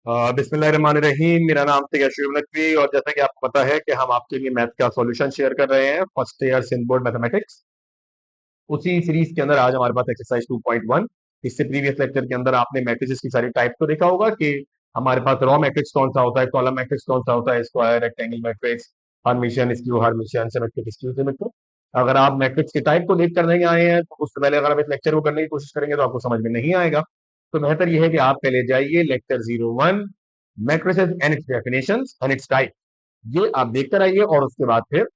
बिस्मिल्लाहिर्रहमानिर्रहीम। मेरा नाम है अशरफ नकवी और जैसा कि आपको पता है कि हम आपके लिए मैथ का सॉल्यूशन शेयर कर रहे हैं first year Sindh board mathematics. उसी सीरीज के अंदर आज हमारे पास एक्सरसाइज 2.1। इससे प्रीवियस लेक्चर के अंदर आपने मैट्रिसेस की सारी टाइप को देखा होगा कि हमारे पास रॉ मैट्रिक्स कौन सा होता है, कॉलम मैट्रिक्स कौन सा होता है, square, rectangle matrix, Hermitian, skew Hermitian, symmetric, skew symmetric. अगर आप मैट्रिक्स की टाइप को देख कर नहीं आए हैं तो उससे पहले अगर आप इस लेक्चर को करने की कोशिश करेंगे तो आपको समझ में नहीं आएगा। तो बेहतर यह है कि आप पहले जाइए lecture 01, matrices and it's definitions and it's type, ये आप देख कर आइए और उसके बाद फिर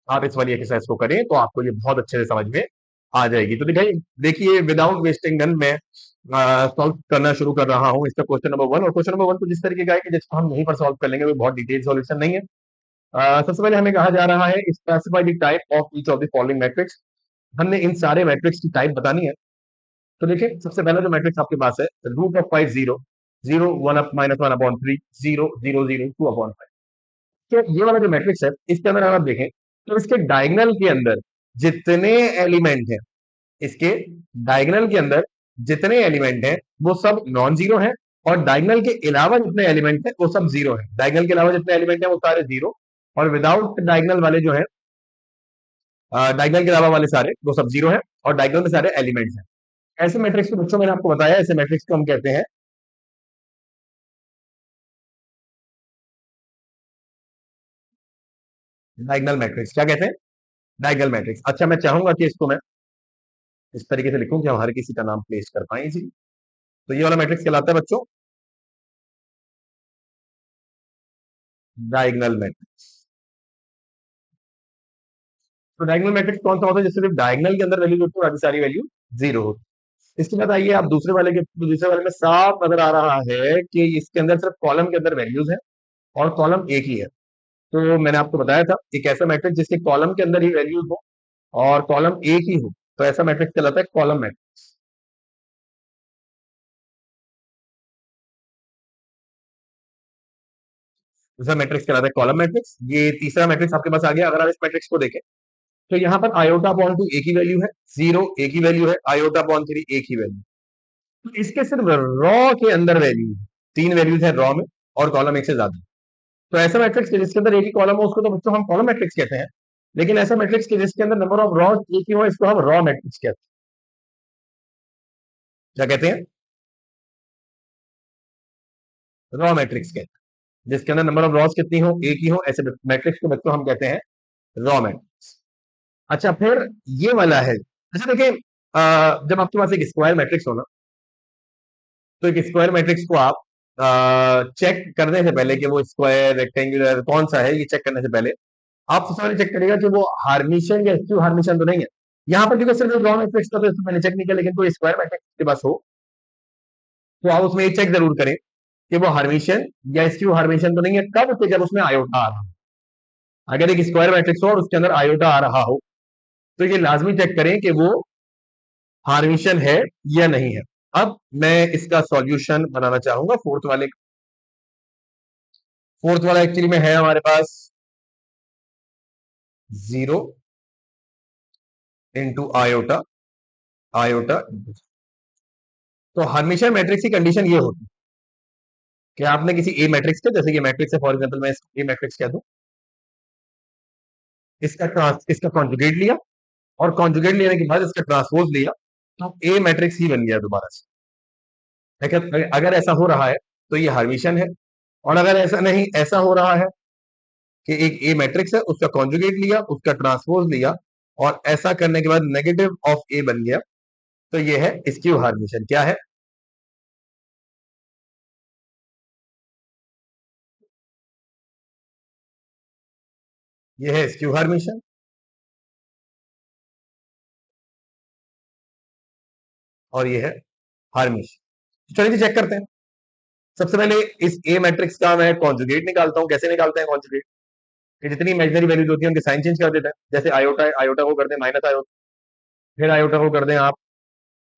आप इस वाली एक्सरसाइज को करें तो आपको ये बहुत अच्छे से समझ में आ जाएगी। तो देखिए विदाउट वेस्टिंग गन मैं सॉल्व करना शुरू कर रहा हूँ इसका क्वेश्चन नंबर 1। और क्वेश्चन नंबर 1 को जिस तरीके का है कि जिसको हम यहीं पर सॉल्व कर लेंगे वो बहुत डिटेल सॉल्यूशन नहीं है। सबसे पहले हमें कहा जा रहा है specify the type of each of the following matrix. हमने इन सारे मैट्रिक्स की टाइप बतानी है। तो देखिए सबसे पहला जो मैट्रिक्स आपके पास है root of 5 0 0 1 up minus 1 upon 3 0 0 0 2 upon 5। तो ये वाला जो मैट्रिक्स है इसके अंदर अगर आप देखें तो इसके डायगोनल के अंदर जितने एलिमेंट हैं, इसके डायगोनल के अंदर जितने एलिमेंट हैं वो सब नॉन जीरो हैं और डायगोनल के अलावा जितने एलिमेंट हैं वो सब जीरो हैं। डायगोनल के अलावा जितने एलिमेंट हैं वो सारे जीरो और विदाउट डायगोनल वाले जो है, डायगोनल के अलावा वाले सारे वो सब जीरो हैं और डायगोनल में सारे एलिमेंट्स हैं। ऐसे मैट्रिक्स को बच्चों मैंने आपको बताया, ऐसे मैट्रिक्स को हम कहते हैं डायगोनल मैट्रिक्स। क्या कहते हैं? Diagonal matrix. अच्छा, मैं चाहूंगा कि इसको मैं इस तरीके से लिखूं कि हम हर किसी का नाम प्लेस कर पाए इजी। तो ये वाला मैट्रिक्स कहलाता है बच्चों डायगोनल मैट्रिक्स। तो डायगोनल मैट्रिक्स कौन सा होता है जिससे सिर्फ डायगोनल के अंदर वैल्यू होती है और बाकी सारी वैल्यू जीरो होती है। इसके बाद आइए आप दूसरे वाले में साफ नजर आ रहा है कि इसके अंदर सिर्फ कॉलम के अंदर वैल्यूज है और कॉलम एक ही है। तो मैंने आपको बताया था एक ऐसा मैट्रिक्स जिसके कॉलम के अंदर ही वैल्यूज हो और कॉलम एक ही हो तो ऐसा मैट्रिक्स कहलाता है कॉलम मैट्रिक्स। दूसरा मैट्रिक्स कहलाता है कॉलम मैट्रिक्स। ये तीसरा मैट्रिक्स आपके पास आ गया। अगर आप इस मैट्रिक्स को देखें तो यहाँ पर आयोटा अपॉन 2 एक ही वैल्यू है, जीरो एक ही वैल्यू है, आयोटा अपॉन 3 एक ही वैल्यू। तो इसके सिर्फ रॉ के अंदर वैल्यू है, तीन वैल्यूज है रॉ में और कॉलम एक से ज्यादा। तो ऐसा मैट्रिक्स जिसके अंदर एक ही कॉलम हो उसको तो बच्चों हम कॉलम मैट्रिक्स कहते हैं। लेकिन ऐसा मैट्रिक्स जिसके अंदर नंबर ऑफ रॉ एक ही हो इसको हम रॉ मैट्रिक्स कहते हैं। क्या कहते हैं? रॉ मैट्रिक्स कहते हैं। जिसके अंदर नंबर ऑफ रॉस कितनी हो, एक ही हो, ऐसे मैट्रिक्स को बच्चों हम कहते हैं रॉ मैट्रिक्स। अच्छा, फिर ये वाला है। अच्छा देखिए, जब आपके पास एक स्क्वायर मैट्रिक्स हो ना तो एक स्क्वायर मैट्रिक्स को आप चेक करने से पहले कि वो स्क्वायर रेक्टेंगुलर कौन सा है, ये चेक करने से पहले आप सबसे पहले चेक करिएगा कि वो हार्मिशियन या स्क्यू हार्मिशियन तो नहीं है। यहाँ पर क्योंकि सिर्फ रॉ मैट्रिक्स था तो इसको मैंने चेक नहीं किया, लेकिन कोई स्क्वायर मैट्रिक्स के पास हो तो आप उसमें एक चेक जरूर करें कि वो हार्मिशियन या स्क्यू हार्मिशियन तो नहीं है। कब? तो जब उसमें आयोटा आ रहा हो। अगर एक स्क्वायर मैट्रिक्स हो और उसके अंदर आयोटा आ रहा हो तो ये लाजमी चेक करें कि वो हार्मिशियन है या नहीं है। अब मैं इसका सॉल्यूशन बनाना चाहूंगा फोर्थ वाला एक्चुअली में है हमारे पास जीरो इंटू आयोटा आयोटा। तो हमेशा मैट्रिक्स की कंडीशन ये होती है कि आपने किसी ए मैट्रिक्स का, जैसे ये मैट्रिक्स है फॉर एग्जांपल मैं इसको ए मैट्रिक्स कह दूं, इसका कॉन्जुगेट लिया और कॉन्जुगेट लेने के बाद इसका ट्रांसपोज लिया तो ए मैट्रिक्स ही बन गया दोबारा से। लेकिन अगर ऐसा हो रहा है तो ये हर्मिशियन है। और अगर ऐसा नहीं, ऐसा हो रहा है कि एक ए मैट्रिक्स है उसका कॉन्जुगेट लिया उसका ट्रांसपोज लिया और ऐसा करने के बाद नेगेटिव ऑफ ए बन गया तो ये है स्क्यू हार्मिशियन। क्या है? ये है स्क्यू हार्मिशियन और ये है हार्मिशियन। चलिए चेक करते हैं। सबसे पहले इस ए मैट्रिक्स का मैं कॉन्जुगेट निकालता हूं। कैसे निकालते हैं कॉन्जुगेट? कि जितनी इमेजनरी वैल्यूज होती है उनके साइन चेंज कर देते हैं। जैसे आयोटा है, आयोटा को कर दें माइनस आयोटा, फिर आयोटा को कर दें आप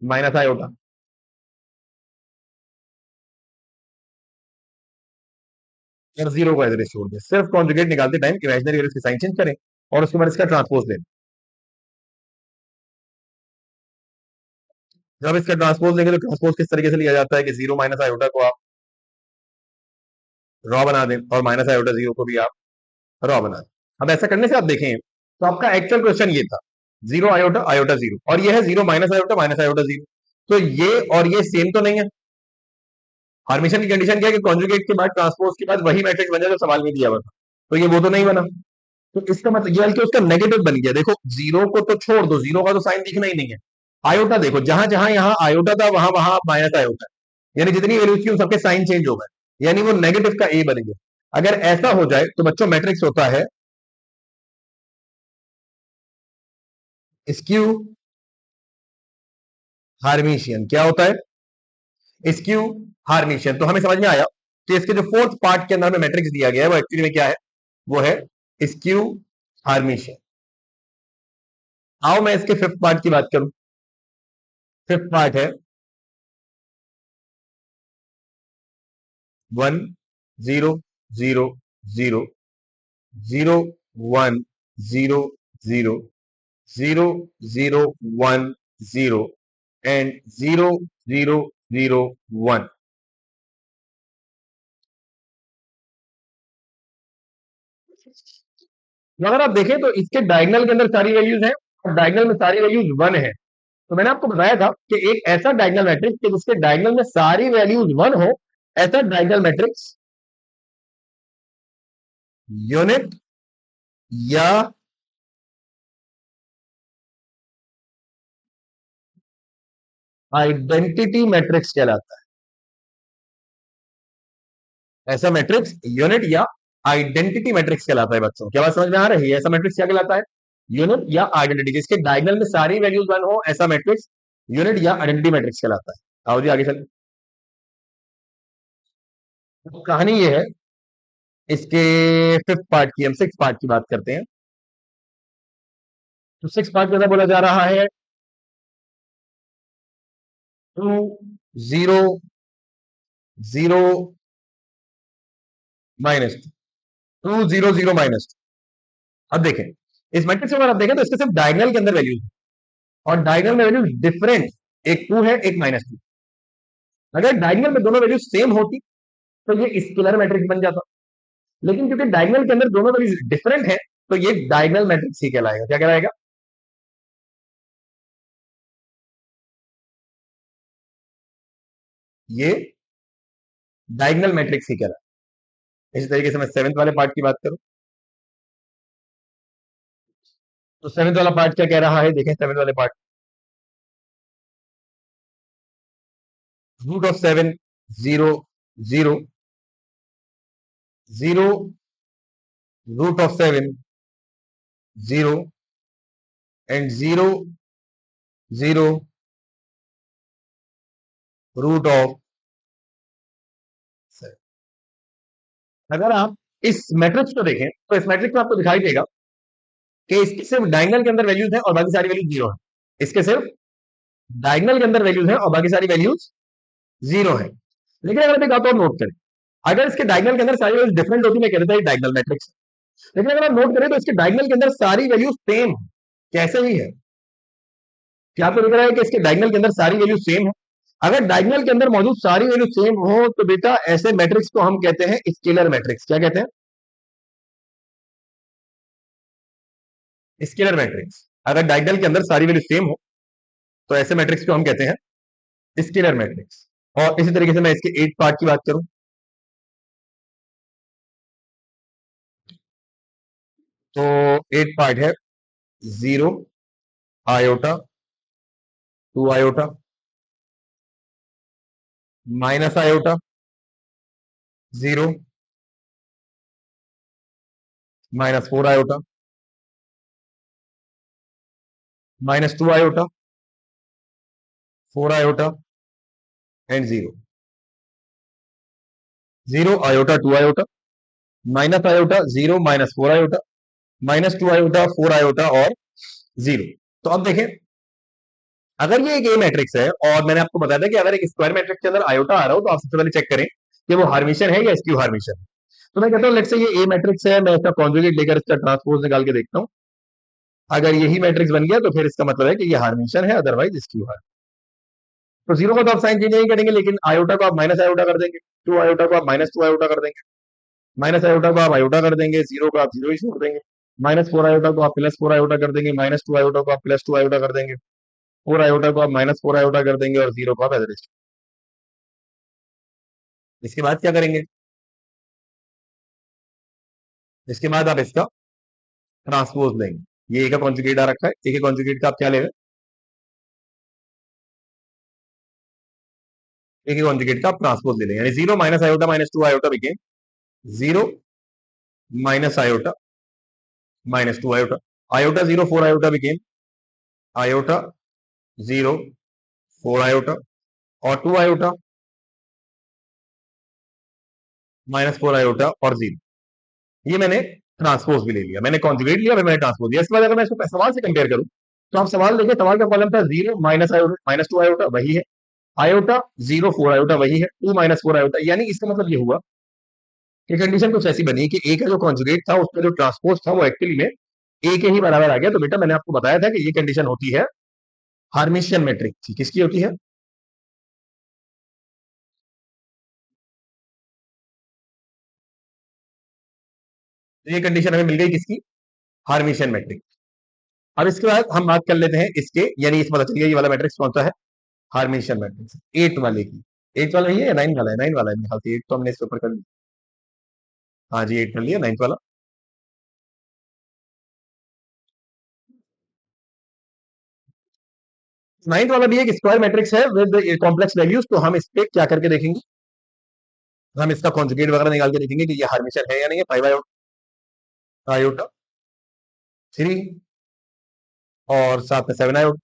माइनस आयोटा, और जीरो को एज इट इज छोड़ दें। सिर्फ कॉन्जुगेट निकालते टाइम इमेजनरी वैल्यूज के साइन चेंज करें और उसके बाद इसका ट्रांसपोज लें। जब इसका ट्रांसपोज लेंगे तो ट्रांसपोज किस तरीके से लिया जाता है कि जीरो माइनस आयोटा को आप रॉ बना दें और माइनस आयोटा जीरो को भी आप रॉ बना दें। अब ऐसा करने से आप देखें तो आपका एक्चुअल क्वेश्चन ये था, जीरो आयोटा आयोटा जीरो, और ये है जीरो माइनस आयोटा जीरो। तो ये और ये सेम तो नहीं है। हर्मिशन की कंडीशन क्या है कि कॉन्जुगेट के बाद ट्रांसपोज के बाद वही मैट्रिक्स बन जाए जो सवाल में दिया हुआ था, तो ये वो तो नहीं बना। तो इसका मतलब ये बल्कि उसका नेगेटिव बन गया। देखो जीरो को तो छोड़ दो, जीरो का तो साइन दिखना ही नहीं है। आयोटा देखो, जहां जहां यहाँ आयोटा था वहां वहां माइनस आयोटा, यानी जितनी वैल्यूज थी उन सबके साइन चेंज हो गए, यानी वो नेगेटिव का ए बन गया। अगर ऐसा हो जाए तो बच्चों मैट्रिक्स होता है स्क्यू हार्मिशियन। क्या होता है? स्क्यू हार्मिशियन। तो हमें समझ में आया कि इसके जो फोर्थ पार्ट के अंदर में मैट्रिक्स दिया गया है वो एक्चुअली में क्या है, वो है स्क्यू हार्मिशियन। आओ मैं इसके फिफ्थ पार्ट की बात करूं। फिफ्थ पार्ट है 1 0 0 0 0 1 0 0 0 0 1 0 एंड 0 0 0 1। अगर आप देखें तो इसके डायगनल के अंदर सारी वैल्यूज हैं और डायगनल में सारी वैल्यूज 1 है। तो मैंने आपको बताया था कि एक ऐसा डायगनल मैट्रिक्स कि जिसके डायगनल में सारी वैल्यूज 1 हो, ऐसा डायगनल मैट्रिक्स यूनिट या आइडेंटिटी मैट्रिक्स कहलाता है। ऐसा मैट्रिक्स यूनिट या आइडेंटिटी मैट्रिक्स कहलाता है। बच्चों क्या बात समझ में आ रही है? ऐसा मैट्रिक्स क्या कहलाता है? यूनिट या आइडेंटिटी। जिसके डायगनल में सारी वैल्यूज 1 हो, ऐसा मैट्रिक्स यूनिट या आइडेंटिटी मैट्रिक्स कहलाता है। आओ जी आगे चलते। तो कहानी ये है इसके फिफ्थ पार्ट की। हम सिक्स पार्ट की बात करते हैं। तो सिक्स पार्ट के अंदर बोला जा रहा है 2 0 0 माइनस 2 0 0 माइनस। अब देखें इस मैट्रिक्स में अगर आप देखें तो इसके सिर्फ डायगनल के अंदर वैल्यूज है और डायगनल में वैल्यूज डिफरेंट, एक 2 है एक -2। अगर डायगनल में दोनों वैल्यूज सेम होती तो ये स्केलर मैट्रिक्स बन जाता, लेकिन क्योंकि डायगनल के अंदर दोनों वैल्यूज डिफरेंट है तो ये डायगनल मैट्रिक्स ही कहलाएगा। क्या कहलाएगा? ये डायगनल मैट्रिक्स ही कहलाएगा। इसी तरीके से मैं सेवेंथ वाले पार्ट की बात करूं तो सेवेंथ वाला पार्ट क्या कह रहा है, देखें सेवेंथ वाले पार्ट। √7 0 0 0 √7 0 एंड 0 0 √7। अगर आप इस मैट्रिक्स को देखें तो इस मैट्रिक्स में आपको दिखाई देगा कि इसके सिर्फ डायगनल के अंदर वैल्यूज हैं और बाकी सारी वैल्यूज जीरो है। इसके सिर्फ डायगनल के अंदर वैल्यूज हैं और बाकी सारी वैल्यूज जीरो है। लेकिन अगर एक बात और नोट करें, अगर इसके डायगनल के अंदर सारी वैल्यूज डिफरेंट होती, मैं कहता है डायगनल मैट्रिक्स। लेकिन अगर आप नोट करें तो इसके डायगनल के अंदर सारी वैल्यूज सेम है। कैसे ही है? क्या आपको दिख रहा है कि इसके डायगनल के अंदर सारी वैल्यू सेम है? अगर डायगनल के अंदर मौजूद सारी वैल्यू सेम हो तो बेटा ऐसे मैट्रिक्स को हम कहते हैं स्केलर मैट्रिक्स। क्या कहते हैं? Scalar matrix. अगर डायगनल के अंदर सारी वैल्यू सेम हो तो ऐसे मैट्रिक्स को हम कहते हैं स्केलर मैट्रिक्स। और इसी तरीके से मैं इसके 8 पार्ट की बात करूं तो 8 पार्ट है 0 iota 2 iota minus iota 0 -4 iota -2 iota 4 iota and 0 0 iota 2 iota minus iota 0 -4 iota -2 iota 4 iota और 0। तो अब देखें अगर ये एक ए मैट्रिक्स है और मैंने आपको बताया था कि अगर एक स्क्वायर मैट्रिक्स के अंदर आयोटा आ रहा हो तो आप सबसे पहले चेक करें कि वो हार्मिशन है या स्क्यू हार्मिशन है। तो मैं कहता हूं लेट्स से ये ए मैट्रिक्स है, मैं इसका कॉन्जुगेट लेकर इसका ट्रांसपोज निकाल के देखता हूं। अगर यही मैट्रिक्स बन गया तो फिर इसका मतलब है कि ये हार्मिशन है, अदरवाइज स्क्यू हार्मिशन। तो 0 को तो आप साइन चेंज नहीं करेंगे, लेकिन आयोटा को आप माइनस आयोटा कर देंगे, 2 आयोटा को आप -2 आयोटा कर देंगे। माइनस आयोटा को आप आयोटा कर देंगे, जीरो को आप जीरो ही छोड़ देंगे। माइनस फोर आयोटा को आप प्लस फोर आयोटा कर देंगे, माइनस टू आयोटा को आप प्लस टू आयोटा कर देंगे, फोर आयोटा को आप माइनस फोर आयोटा कर देंगे और जीरो को आप एवरेज। इसके बाद क्या करेंगे? इसके बाद आप इसका ट्रांसपोज लेंगे। ये ए का कॉन्जुगेट आ रखा है, ए के कॉन्जुगेट का आप क्या ले रहे हैं? ए के कॉन्जुगेट का आप ट्रांसपोज ले लेंगे, यानी zero minus iota minus two iota became zero minus iota minus two iota, iota zero four iota became iota zero four iota, और two iota minus four iota और जीरो। ये मैंने ट्रांसपोज भी ले लिया, मैंने कॉन्जुगेट लिया, मैंने ट्रांसपोज लिया। इसके बाद अगर मैं इसको सवाल से कंपेयर करूं, तो आप सवाल देखिए, सवाल का कॉलम था zero minus iota minus two iota, वही है। आयोटा जीरो फोर आयोटा वही है, टू माइनस फोर आयोटा, यानी इसका मतलब ये हुआ कि कंडीशन कुछ ऐसी बनी कि ए का जो कॉन्जुगेट था उसका जो ट्रांसपोज था वो एक्चुअली में ए के ही बराबर आ गया। तो बेटा मैंने आपको बताया था कि ये कंडीशन होती है हार्मिशियन मैट्रिक्स की। किसकी होती है? तो ये कंडीशन हमें मिल गई किसकी? हार्मिशियन मैट्रिक्स। अब इसके बाद हम बात कर लेते हैं इसके, यानी इस पता चलिए ये वाला मैट्रिक्स कौन सा है? हार्मिशियन मैट्रिक्स, एट वाले की। एट वाला ही है या नाइन वाला है? नाइन वाला है मेरे ख्याल से, एट तो हमने इसके ऊपर कर लिया। हाँ जी, एट कर लिया, नाइन्थ वाला। नाइन्थ वाला भी एक स्क्वायर मैट्रिक्स है विद कॉम्प्लेक्स वैल्यूज। तो हम इस पे क्या करके देखेंगे? हम इसका कॉन्जुगेट वगैरह निकाल के देखेंगे कि ये हार्मिशियन है या नहीं है। फाइव आयोटा थ्री और साथ में seven iota,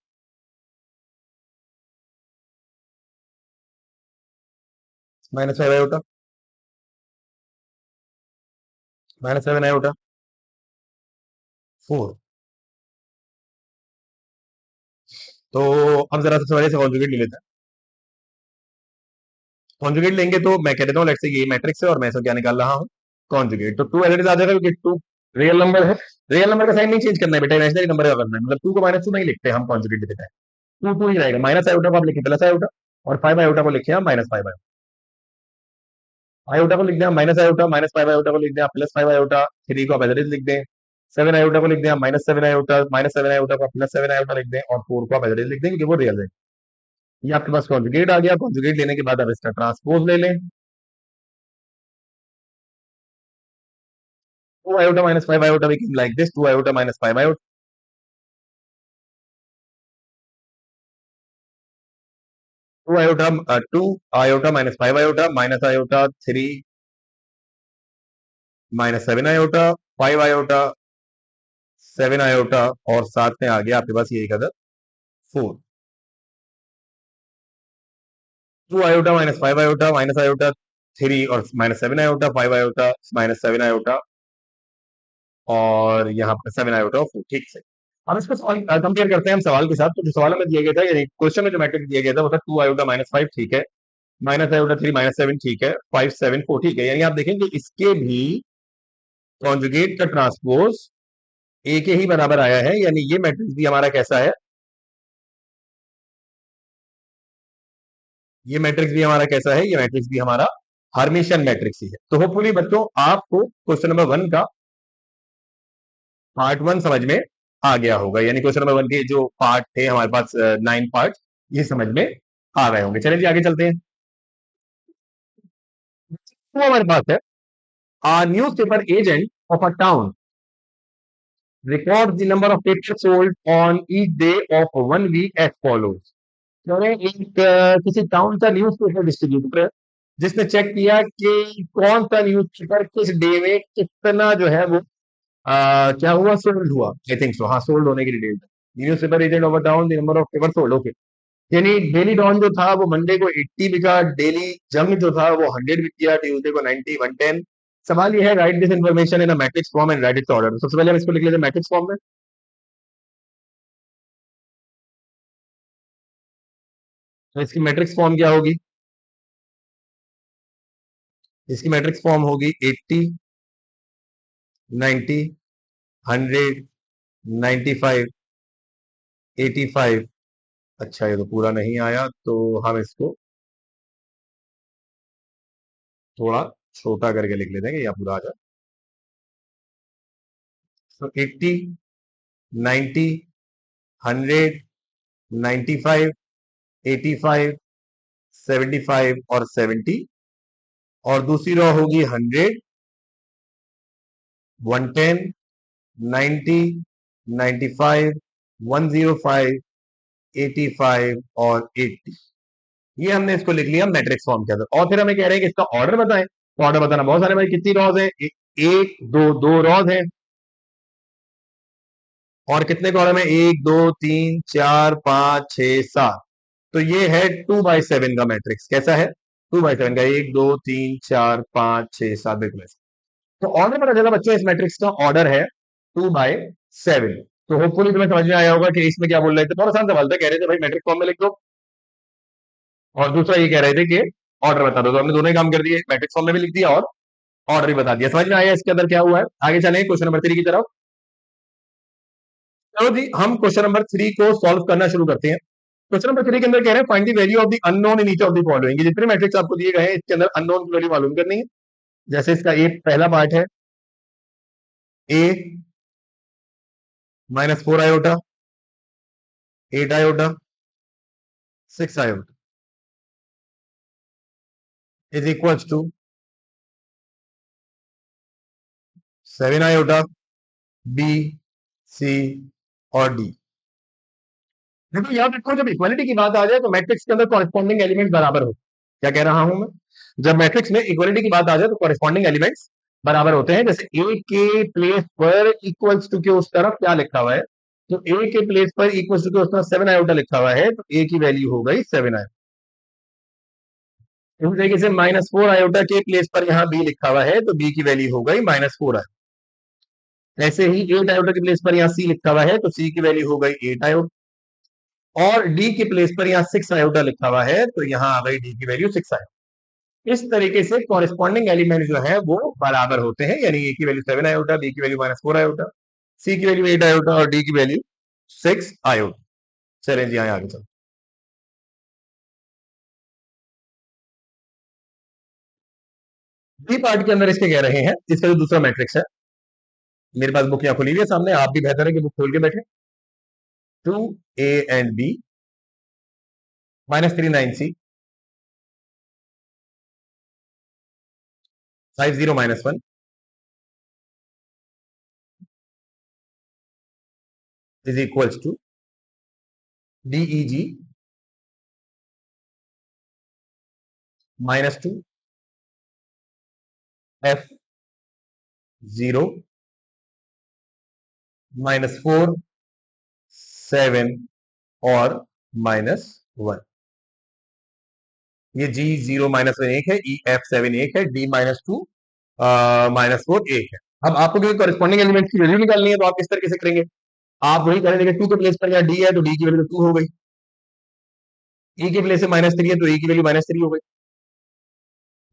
minus five iota minus seven iota four. तो अब जरा सबसे पहले से कॉन्जुगेट ले लेते हैं। कॉन्जुगेट लेंगे तो मैं कह देता हूँ, लेट्स से ये मैट्रिक्स है और मैं इसको क्या निकाल रहा हूँ? कॉन्जुगेट। तो टू एलिमेंट आ जाएगा क्योंकि टू रियल नंबर है। रियल नंबर का साइन नहीं चेंज करना है बेटा, इमेजिनरी नंबर का करना है। मतलब टू को माइनस टू नहीं लिखते हम कॉन्जुगेट लिखते हैं, टू टू ही रहेगा। माइनस आयोटा को आप लिखे प्लस आयोटा, और फाइव आयोटा को लिखे हम माइनस फाइव आयोटा। आयोटा को लिख दें minus iota, minus five iota को लिख दें प्लस फाइव आयोटा, थ्री को आप एज लिख दें। सेवन आयोटा को लिख दें minus seven iota, minus seven iota को प्लस सेवन आयोटा लिख दें, और फोर को आप एज लिख दें क्योंकि वो रियल है। ये आपके पास कॉन्जुगेट आ गया। कॉन्जुगेट लेने के बाद आप इसका ट्रांसपोज ले लें। Two iota minus five iota become like this, two iota minus five iota, two iota minus five iota, minus iota three minus seven iota, five iota seven iota, और साथ में आ गया आपके पास ये एक other four. Two iota minus five iota, minus iota three और minus seven iota, five iota minus seven iota, और यहाँ पर सेवन आयोटा और फोर। ठीक से अब इसको कंपेयर करते हैं हम सवाल के साथ। तो जो सवाल में दिया गया था, यानी क्वेश्चन में जो मैट्रिक्स दिया गया था वो था टू आयोटा माइनस फाइव, ठीक है, minus iota three minus seven, ठीक है, फाइव सेवन फोर, ठीक है। यानी आप देखेंगे इसके भी कॉन्जुगेट का ट्रांसपोज ए के ही बराबर आया है, यानी ये मैट्रिक्स भी हमारा कैसा है? ये मैट्रिक्स भी हमारा कैसा है? ये मैट्रिक्स भी हमारा हार्मिशियन मैट्रिक्स ही है। तो होपफुली बच्चों आपको क्वेश्चन नंबर वन का पार्ट वन समझ में आ गया होगा, यानी क्वेश्चन नंबर वन के जो पार्ट थे हमारे पास, नाइन पार्ट, ये समझ में आ गए होंगे। चलिए जी आगे चलते हैं। तो हमारे पास है news paper agent of a town records the number of papers sold on each day of 1 week as follows। मैंने एक किसी टाउन का न्यूज पेपर डिस्ट्रीब्यूटर है जिसने चेक किया कि कौन सा न्यूज पेपर किस डे में कितना जो है वो क्या हुआ, सोल्ड हुआ। आई थिंक सो, हाँ, सोल्ड होने की detail. News paper agent of town the number of paper sold, okay. यानी डेली डॉन जो था वो मंडे को 80 बिका, डेली जंग जो था वो 100 बिक गया, ट्यूसडे को 90 110। सवाल ये है, right this information in a matrix form and right it's order. सबसे पहले हम इसको लिख लेते हैं मैट्रिक्स फॉर्म में। तो इसकी मैट्रिक्स फॉर्म क्या होगी? इसकी मैट्रिक्स फॉर्म होगी 80 90 100 95 85। अच्छा, ये तो पूरा नहीं आया, तो हम इसको थोड़ा छोटा करके लिख लेते हैं कि यहाँ पूरा आ जाए। तो 80, 90, 100, 95, 85, 75 और 70, और दूसरी रो होगी 100, 110, 90, 95, 105, 85 और 80। ये हमने इसको लिख लिया मैट्रिक्स फॉर्म के अंदर, और फिर हमें कह रहे हैं कि इसका ऑर्डर बताएं। तो ऑर्डर बताना बहुत सारे, भाई कितनी रॉज है, एक दो रॉज है, और कितने कॉलम है, 1 2 3 4 5 6 7। तो ये है 2/7 का मैट्रिक्स। कैसा है, 2/7 का, 1 2 3 4 5 6 7, बिल्कुल ऐसा। तो ऑर्डर पता चला बच्चों, इस मैट्रिक्स का ऑर्डर है 2/7। तो होपफुली तुम्हें समझ में आया होगा कि इसमें क्या बोल रहे थे। बहुत आसान सवाल था, कह रहे थे भाई मैट्रिक्स फॉर्म में लिख दो, और दूसरा ये कह रहे थे कि ऑर्डर बता दो। तो हमने दोनों ही काम कर दिए, मैट्रिक्स फॉर्म में भी लिख दिया और ऑर्डर भी बता दिया। समझ में आया इसके अंदर क्या हुआ है। आगे चलें क्वेश्चन नंबर 3 की तरफ। चलो जी, हम क्वेश्चन नंबर 3 को सॉल्व करना शुरू करते हैं। क्वेश्चन नंबर 3 के अंदर कह रहे हैं find the value of the unknown in each of the following. जितने मैट्रिक्स आपको दिए गए हैं इसके अंदर अननोन की वैल्यू मालूम करनी है। जैसे इसका ये पहला पार्ट है, A -4 iota, 8 iota, 6 iota is equal to 7 iota, B, C और डी। देखो याद रखो, जब इक्वालिटी की बात आ जाए तो मैट्रिक्स के अंदर कॉरेस्पॉन्डिंग एलिमेंट बराबर हो। क्या कह रहा हूं मैं, जब मैट्रिक्स में इक्वालिटी की बात आ जाए तो कॉरेस्पॉन्डिंग एलिमेंट्स बराबर होते हैं। जैसे ए के प्लेस पर इक्वल्स टू के उस तरफ क्या लिखा हुआ है, तो ए के प्लेस पर इक्वल्स टू के उस तरफ 7 आयोटा लिखा हुआ है, तो ए की वैल्यू हो गई 7 आयोटा। इस तरीके से -4 आयोटा के प्लेस पर यहां बी लिखा हुआ है, तो बी की वैल्यू हो गई -4 आयोटा। ऐसे ही 8 आयोटा के प्लेस पर यहां सी लिखा हुआ है, तो सी की वैल्यू हो गई 8 आयोटा। और डी के प्लेस पर यहाँ 6 आयोटा लिखा हुआ है, तो यहां आ गई डी की वैल्यू 6 आयोटा। इस तरीके से कॉरेस्पॉन्डिंग एलिमेंट जो है वो बराबर होते हैं, यानी ए की वैल्यू 7 आयोटा, बी की वैल्यू -4 आयोटा, सी की वैल्यू 8 आयोटा और डी की वैल्यू 6 आयोटा। चलें जी, आगे चलो। बी पार्ट के अंदर इसके कह रहे हैं, इसका जो दूसरा मैट्रिक्स है, मेरे पास बुक यहाँ खुली हुई है सामने, आप भी बेहतर है कि बुक खोल के बैठे। 2a and b -3 9c 50 -1 is equals to deg -2 f0 -4 7 और -1। ये G0 -1 एक है, EF7 एक है, D-2 -4 एक है। अब आपको भी कॉरेस्पॉन्डिंग एलिमेंट की वैल्यू निकालनी है, तो आप किस तरीके से करेंगे, आप वही करेंगे, 2 के प्लेस पर यहाँ D है तो D की वैल्यू 2 हो गई, E के प्लेस से -3 है तो E की वैल्यू -3 हो गई,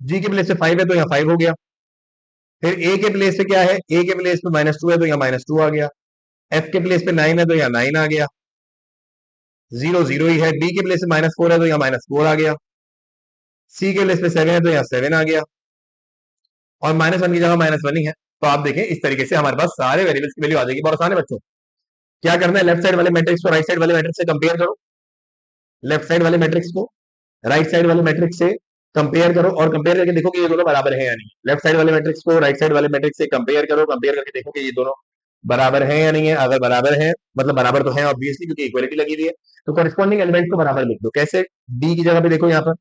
G के प्लेस से 5 है तो यहाँ 5 हो गया। फिर A के प्लेस पे क्या है, A के प्लेस पे -2 है तो यहाँ -2 आ गया, F के प्लेस पे 9 है तो यहाँ 9 आ गया, 0 0 ही है, D के प्लेस पे -4 है तो यहाँ -4 आ गया, C के प्लेस पे 7 है तो यहाँ 7 आ गया, और -1 की जगह -1 ही है। तो आप देखें इस तरीके से हमारे पास सारे वेरिएबल्स की वैल्यू आ जाएगी। बहुत आसान है बच्चों, क्या करना है, लेफ्ट साइड वाले मैट्रिक्स को राइट साइड वाले मैट्रिक्स से कंपेयर करो, लेफ्ट साइड वाले मैट्रिक्स को राइट साइड वाले मैट्रिक्स से कंपेयर करो, और कंपेयर करके देखो कि ये दोनों बराबर है या नहीं। लेफ्ट साइड वाले मैट्रिक्स को राइट साइड वाले मैट्रिक्स से कंपेयर करो, कंपेयर करके देखो कि ये दोनों बराबर है या नहीं है। अगर बराबर है, मतलब बराबर तो है ऑब्वियसली क्योंकि इक्वालिटी लगी हुई है, तो कॉरेस्पॉन्डिंग एलिमेंट को बराबर लिख दो। कैसे, डी की जगह पे देखो यहाँ पर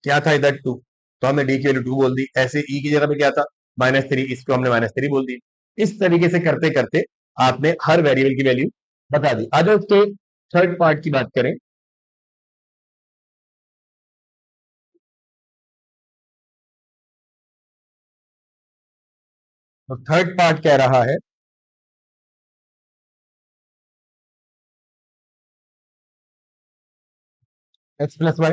क्या था इधर 2, तो हमने डी की वैल्यू 2 बोल दी। ऐसे ई की जगह पे क्या था -3, इसको हमने -3 बोल दी। इस तरीके से करते करते आपने हर वेरिएबल की वैल्यू बता दी। आज उसके थर्ड पार्ट की बात करें, तो थर्ड पार्ट कह रहा है x+y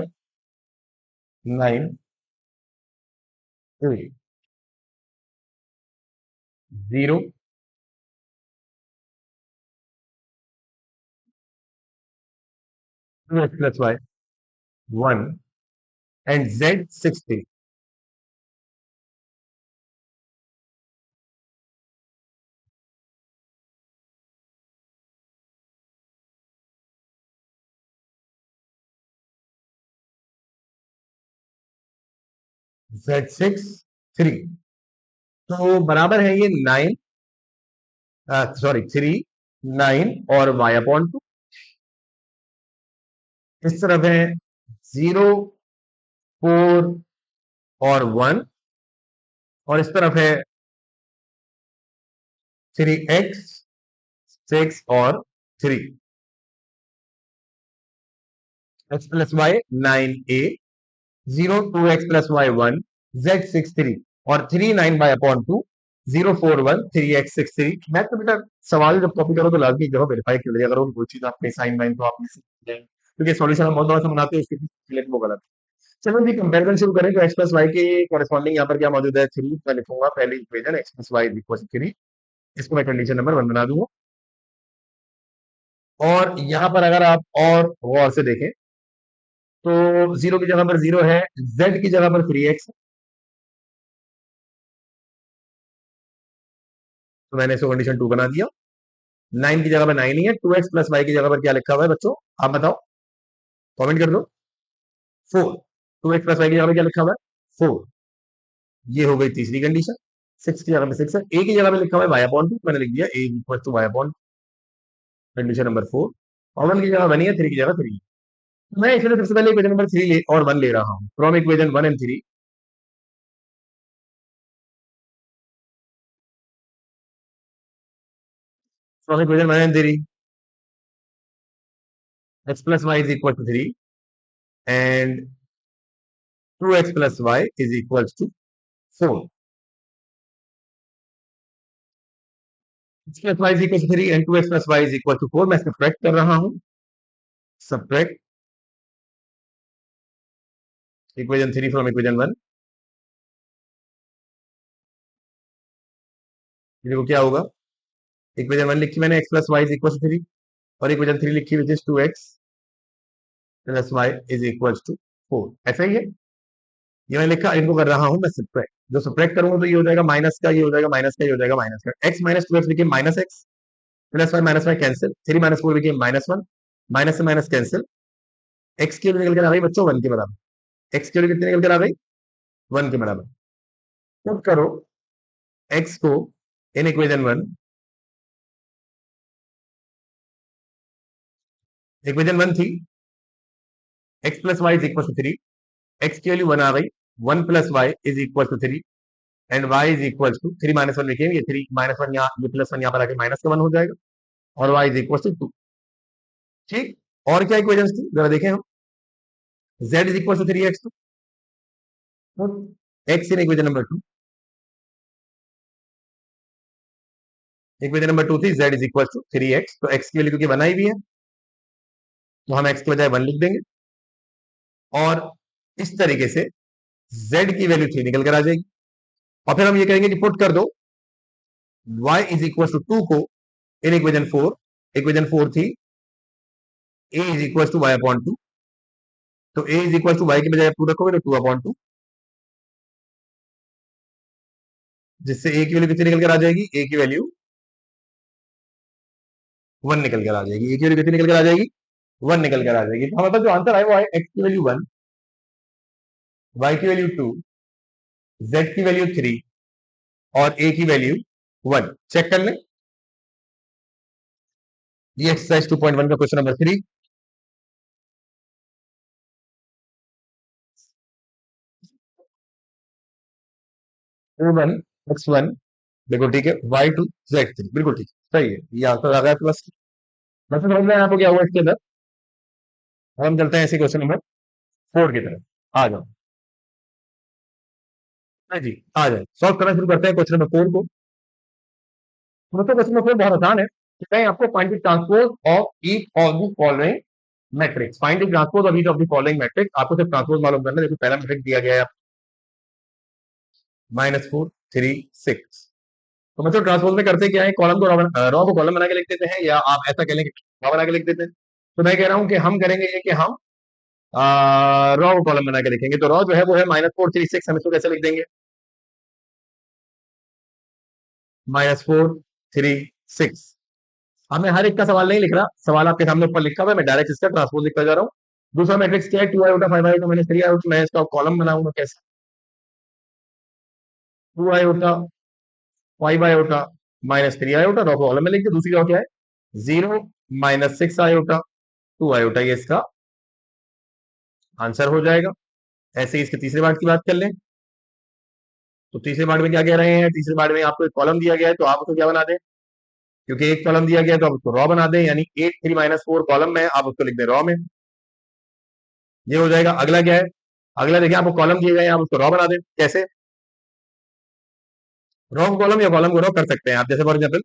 9 3 0 2x+y 1 and Z63। Z63 तो बराबर है ये 9, सॉरी 3, 9 और y अपॉन 2। इस तरफ है 0, 4 और 1, और इस तरफ है 3x, 6 और 3। x plus y 9a, 0 2x plus y 1, Z63 और 3 9 बाय अपॉन 2, 0 4 1 3x63। मैथ तो बेटा सवाल जब कॉपी करो तो लाजमी जगह वेरीफाई कर लीजिए, अगर वो कोई चीज आपके साइन वाइन तो आप मिस कर, क्योंकि सॉल्यूशन हम बहुत बड़ा सा बनाते हैं उसके पीछे वो गलत है। चलो जी कंपैरिजन शुरू करें तो x प्लस वाई के कॉरेस्पॉन्डिंग यहाँ पर क्या मौजूद है, 3 मैं लिखूंगा पहली equation x plus y equal to 3, इसको मैं कंडीशन नंबर 1 बना दूंगा। और यहां पर अगर आप और गौर से देखें तो 0 की जगह पर 0 है, z की जगह पर 3x, तो मैंने इसको कंडीशन 2 बना दिया। 9 की जगह पर 9 ही है, 2x प्लस वाई की जगह पर क्या लिखा हुआ है बच्चों, आप बताओ, कमेंट कर दो। 4, 2x प्लस वाई की जगह पर क्या लिखा हुआ है, 4। ये हो गई तीसरी कंडीशन। 6 की जगह पर 6 है, a की जगह पर लिखा हुआ है y अपॉन 2, मैंने लिख दिया a equal to y upon, condition number 4। और 1 की जगह 1 ही है, 3 की जगह 3। मैं इसलिए सबसे पहले इक्वेशन नंबर 3 और 1 ले रहा हूं, from equation 1 and 3। From equation 1 and 3 x plus y is equal to 3 and 2x plus y is equal to 4। x plus y is equal to 3 and 2x plus y is equal to 4। मैं subtract कर रहा हूं, subtract equation 3 from equation 1। देखो क्या होगा, equation 1 लिखी मैंने x plus y is equal to 3, और इक्वेशन 3 लिखी which is 2x plus y is equal to 4। ऐसा ही है, ये मैं लिखा, इनको कर रहा हूं मैं सब्ट्रैक्ट। जो सब्ट्रैक्ट करूंगा तो ये हो जाएगा माइनस का, ये हो जाएगा माइनस का, ये हो जाएगा माइनस का। x minus 2x became minus x, plus y minus y cancel, 3 minus 4 became minus 1, minus से माइनस कैंसिल। x की वैल्यू निकल कर आ गई बच्चों 1 के बराबर। x की वैल्यू कितनी निकल कर आ गई, 1 के बराबर। पुट करो x को इन इक्वेशन 1, इक्वेशन 1 थी x plus y is equal to 3, x की वैल्यू 1 आ गई, 1 plus y is equal to 3 and y is equal to 3 minus 1 लिखेंगे, ये 3 माइनस 1 यहाँ, ये प्लस 1 यहाँ पर आके माइनस का 1 हो जाएगा, और y इज इक्वल टू 2। ठीक, और क्या इक्वेशन थी जरा देखें हम, z is equal to 3x, तो x in equation number 2, equation number 2 थी z is equal to 3x, तो x की वैल्यू क्योंकि बनाई भी है तो हम x के बजाय 1 लिख देंगे, और इस तरीके से z की वैल्यू 3 निकल कर आ जाएगी। और फिर हम ये कहेंगे कि पुट कर दो y इज इक्वल टू 2 को इन इक्वेशन 4, इक्वेशन 4 थी a is equal to y upon 2, तो a is equal to y की बजाय 2 रखोगे तो 2 अपॉन 2, जिससे a की वैल्यू कितनी निकल कर आ जाएगी, a की वैल्यू 1 निकल कर आ जाएगी, a की वैल्यू कितनी निकल कर आ जाएगी, 1 निकल कर आ जाएगी। तो हमारे पास जो आंसर है वो है x की वैल्यू 1, y की वैल्यू 2, z की वैल्यू 3 और a की वैल्यू 1। चेक कर लें, ये एक्सरसाइज 2.1 का क्वेश्चन नंबर 3। 1 x1, बिल्कुल ठीक है, y2 z3, बिल्कुल ठीक है, सही है, ये आंसर आ गया आपके पास। मतलब समझ में आपको क्या हुआ इसके अंदर। अब हम चलते हैं ऐसे क्वेश्चन नंबर 4 की तरफ, आ जाओ। हाँ जी, आ जाए, सॉल्व करना शुरू करते हैं क्वेश्चन नंबर 4 को। मतलब क्वेश्चन नंबर 4 बहुत आसान है, कहते हैं आपको find the transpose of each of the following matrix. Find the transpose of each of the following matrix, आपको सिर्फ ट्रांसपोज मालूम करना है। देखो पहला मैट्रिक्स दिया गया है -4 3 6, तो मतलब ट्रांसपोज में करते क्या है, कॉलम को रॉ को कॉलम बना के लिख देते हैं, या आप ऐसा कह लें कि रॉ बना के लिख देते हैं। तो मैं कह रहा हूं कि हम करेंगे ये कि हम रॉ को कॉलम बना के लिखेंगे, तो रॉ जो है वो है -436, हम इसको कैसे लिख देंगे? -436। अब मैं हर एक का सवाल नहीं लिख रहा, सवाल आपके सामने ऊपर लिखा हुआ है, मैं डायरेक्ट इसका ट्रांसपोज लिखता जा रहा हूँ। दूसरा मैट्रिक्स क्या है? 2 आयोटा 5 आयोटा माइनस 3 आयोटा, मैं इसका कॉलम बनाऊंगा कैसे? 2 iota 5 iota minus 3 iota, raw को कॉलम में लिख दिया। दूसरी रॉ क्या है? 0 -6 आयोटा 2 आयोटा, ये इसका आंसर हो जाएगा। ऐसे ही इसके तीसरे पार्ट की बात कर लें, तो तीसरे पार्ट में क्या कह रहे हैं? तीसरे पार्ट में आपको एक कॉलम दिया गया है, तो आप उसको क्या बना दें? क्योंकि एक कॉलम दिया गया है तो आप उसको रॉ बना दें, यानी 8 3 -4 कॉलम में आप उसको लिख दें रॉ में, ये हो जाएगा। अगला क्या है? अगला देखिए, आपको कॉलम दिए गए हैं, आप उसको रॉ बना दें। कैसे? रॉ को कॉलम या कॉलम को रॉ कर सकते हैं आप। जैसे फॉर एग्जाम्पल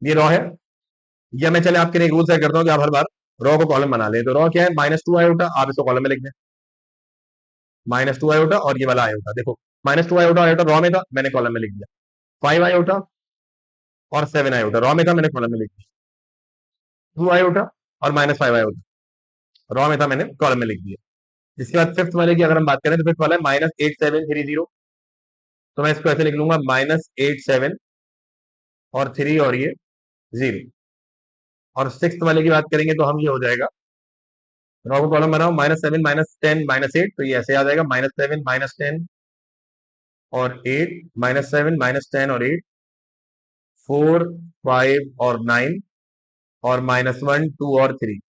ये रॉ है, या मैं चले आपके लिए एक रूल सेट करता हूँ कि आप हर बार रॉ को कॉलम बना लें। तो रॉ क्या है? -2 आयोटा, आप इसको कॉलम में लिख दें, -2 आयोटा और ये वाला आयोटा, देखो -2 आयोटा आयोटा रॉ में था, मैंने कॉलम में लिख दिया। 5 आयोटा और 7 आयोटा रॉ में था, मैंने कॉलम में लिख दिया। 2 आयोटा और -5 आयोटा रॉ में था, मैंने कॉलम में लिख दिया। इसके बाद फिफ्थ वाले की अगर हम बात करें, तो फिफ्थ वाला है -8730, तो मैं इसको ऐसे लिख लूंगा -87 और 3 और ये 0। और सिक्स वाले की बात करेंगे तो हम ये हो जाएगा, रॉ को कॉलम बनाओ, -7 -10 -8, तो ये ऐसे आ जाएगा -7 -10 और 8, -7 -10 और 8, 4 5 और 9 और -1 2 और 3।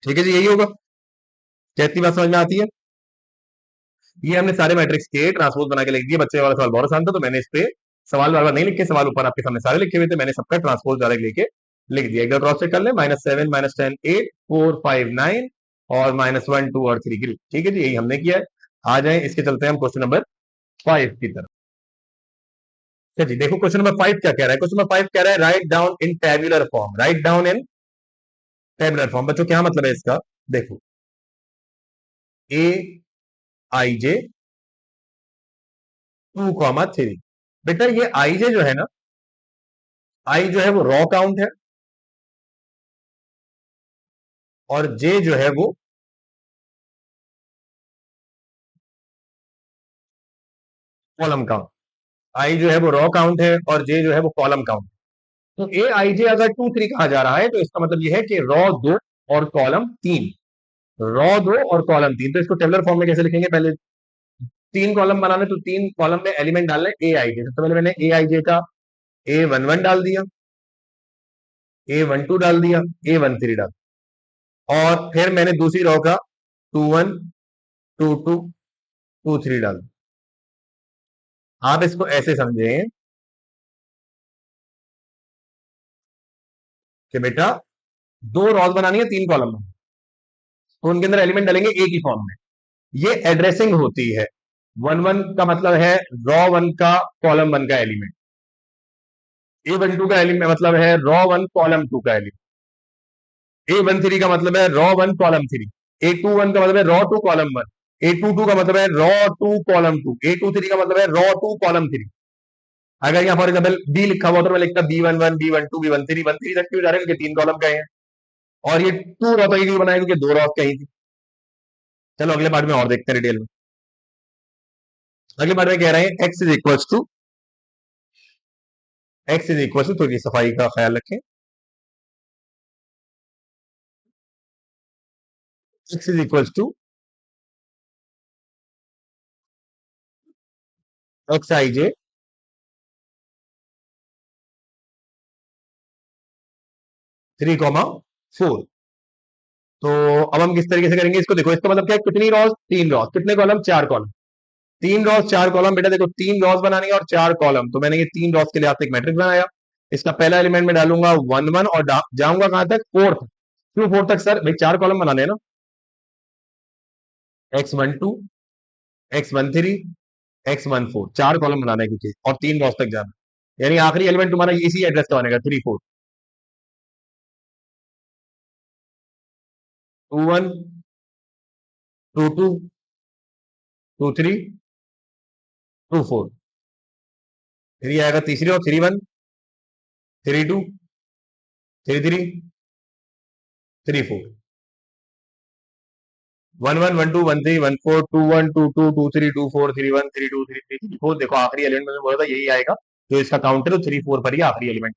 ठीक है जी, यही होगा। क्या इतनी बात समझ में आती है? ये हमने सारे मैट्रिक्स के ट्रांसपोज बना के लिख दिए। बच्चे वाला सवाल बहुत आसान था, तो मैंने इस पे सवाल बार बार नहीं लिखे, सवाल ऊपर आपके सामने सारे लिखे हुए थे, मैंने सबका ट्रांसपोज डायरेक्ट लेके लिख दिया। एक बार क्रॉस चेक कर ले, -7 -10 8 4 5 9 और -1 2 और 3 की। ठीक है जी, यही हमने किया है। आ जाए, इसके चलते हैं हम क्वेश्चन नंबर 5 की तरफ। अच्छा जी, देखो क्वेश्चन नंबर 5 क्या कह रहा है। क्वेश्चन नंबर 5 कह रहा है write down in tabular form, write down in tabular form. बच्चों क्या मतलब है इसका? देखो, ए आई जे 2, 3। बेटा ये आई जे जो है ना, आई जो है वो रॉ काउंट है, और जे जो है वो कॉलम काउंट। आई जो है वो रॉ काउंट है और जे जो है वो कॉलम काउंट। तो ए आई जे अगर 2 3 कहा जा रहा है, तो इसका मतलब यह है कि रॉ 2 और कॉलम 3, रॉ 2 और कॉलम 3। तो इसको टेबुलर फॉर्म में कैसे लिखेंगे? पहले 3 कॉलम बनाने, तो 3 कॉलम में एलिमेंट डालना है ए आई जे। सबसे पहले मैंने ए आई जे का A11 डाल दिया, A12 डाल दिया, A13 डाल दिया, और फिर मैंने दूसरी रॉ का 21 22 23 डाल दिया। आप इसको ऐसे समझें कि बेटा 2 रॉज बनानी है 3 कॉलम में, तो उनके अंदर एलिमेंट डालेंगे एक ही फॉर्म में। ये एड्रेसिंग होती है। 1 1 का मतलब है रॉ 1 का कॉलम 1 का एलिमेंट, A12 का एलिमेंट मतलब है रॉ 1 कॉलम 2 का एलिमेंट, A13 का मतलब है रॉ 1 कॉलम 3, A21 का मतलब है रॉ 2 कॉलम 1, A22 का मतलब है रॉ 2 कॉलम 2, A23 का मतलब है रॉ 2 कॉलम 3। अगर यहाँ फॉर एग्जाम्पल बी लिखा हुआ तो मैं लिखता B11 B12 B13 तक क्यों जा रहे हैं? क्योंकि 3 कॉलम का है, और ये 2 रॉ तक क्यों बनाए? क्योंकि 2 रॉ कहीं थी। चलो अगले पार्ट में और देखते हैं डिटेल में। अगले पार्ट में कह रहे हैं एक्स इज इक्वल टू, थोड़ी सफाई का ख्याल रखें, X is equal to X I J 3, 4। तो अब हम किस तरीके से करेंगे इसको? देखो, इसका मतलब क्या है? कितनी रॉज? 3 रॉज। कितने कॉलम? 4 कॉलम। 3 rows 4 column. बेटा देखो, 3 रॉज बनानी है और 4 कॉलम, तो मैंने ये 3 रॉज के लिए आपसे एक मैट्रिक्स बनाया। इसका पहला एलिमेंट में डालूंगा 1 1 और जाऊंगा कहां तक? 4 तक। क्यों 4 तक सर? भाई 4 कॉलम बनाने हैं ना, X12 X13 X14, 4 कॉलम बनाना है क्योंकि, और 3 रॉज तक जाना, यानी आखिरी एलिमेंट तुम्हारा इसी एड्रेस का बनेगा, 3 4 2 1 2 2 2 3 2 4। फिर ये आएगा तीसरी और 3 1 3 2 3 3 3 4। 11 12 13 14 21 22 23 24 31 32 34 देखो आखिरी एलिमेंट में बोला था यही आएगा, जो इसका काउंटर है 3 4 पर ही आखिरी एलिमेंट,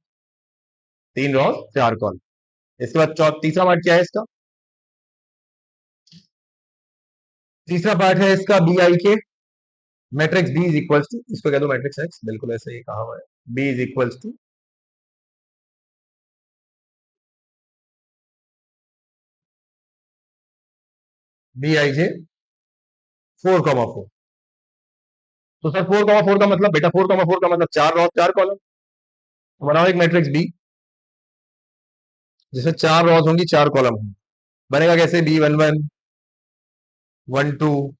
3 रॉस 4 कॉल। इसके बाद तीसरा पार्ट क्या है इसका? तीसरा पार्ट है इसका B I K, matrix B is equal to, इसको कह दो मैट्रिक्स एक्स, बिल्कुल ऐसे ही कहा हुआ है, B is equal to B I J 4 4। तो सर 4 4 का मतलब बेटा 4 4 का मतलब 4 रॉस 4 कॉलम। बनाओ एक मैट्रिक्स बी जिसमें 4 रॉस होंगी 4 कॉलम होंगे। बनेगा कैसे? B11 12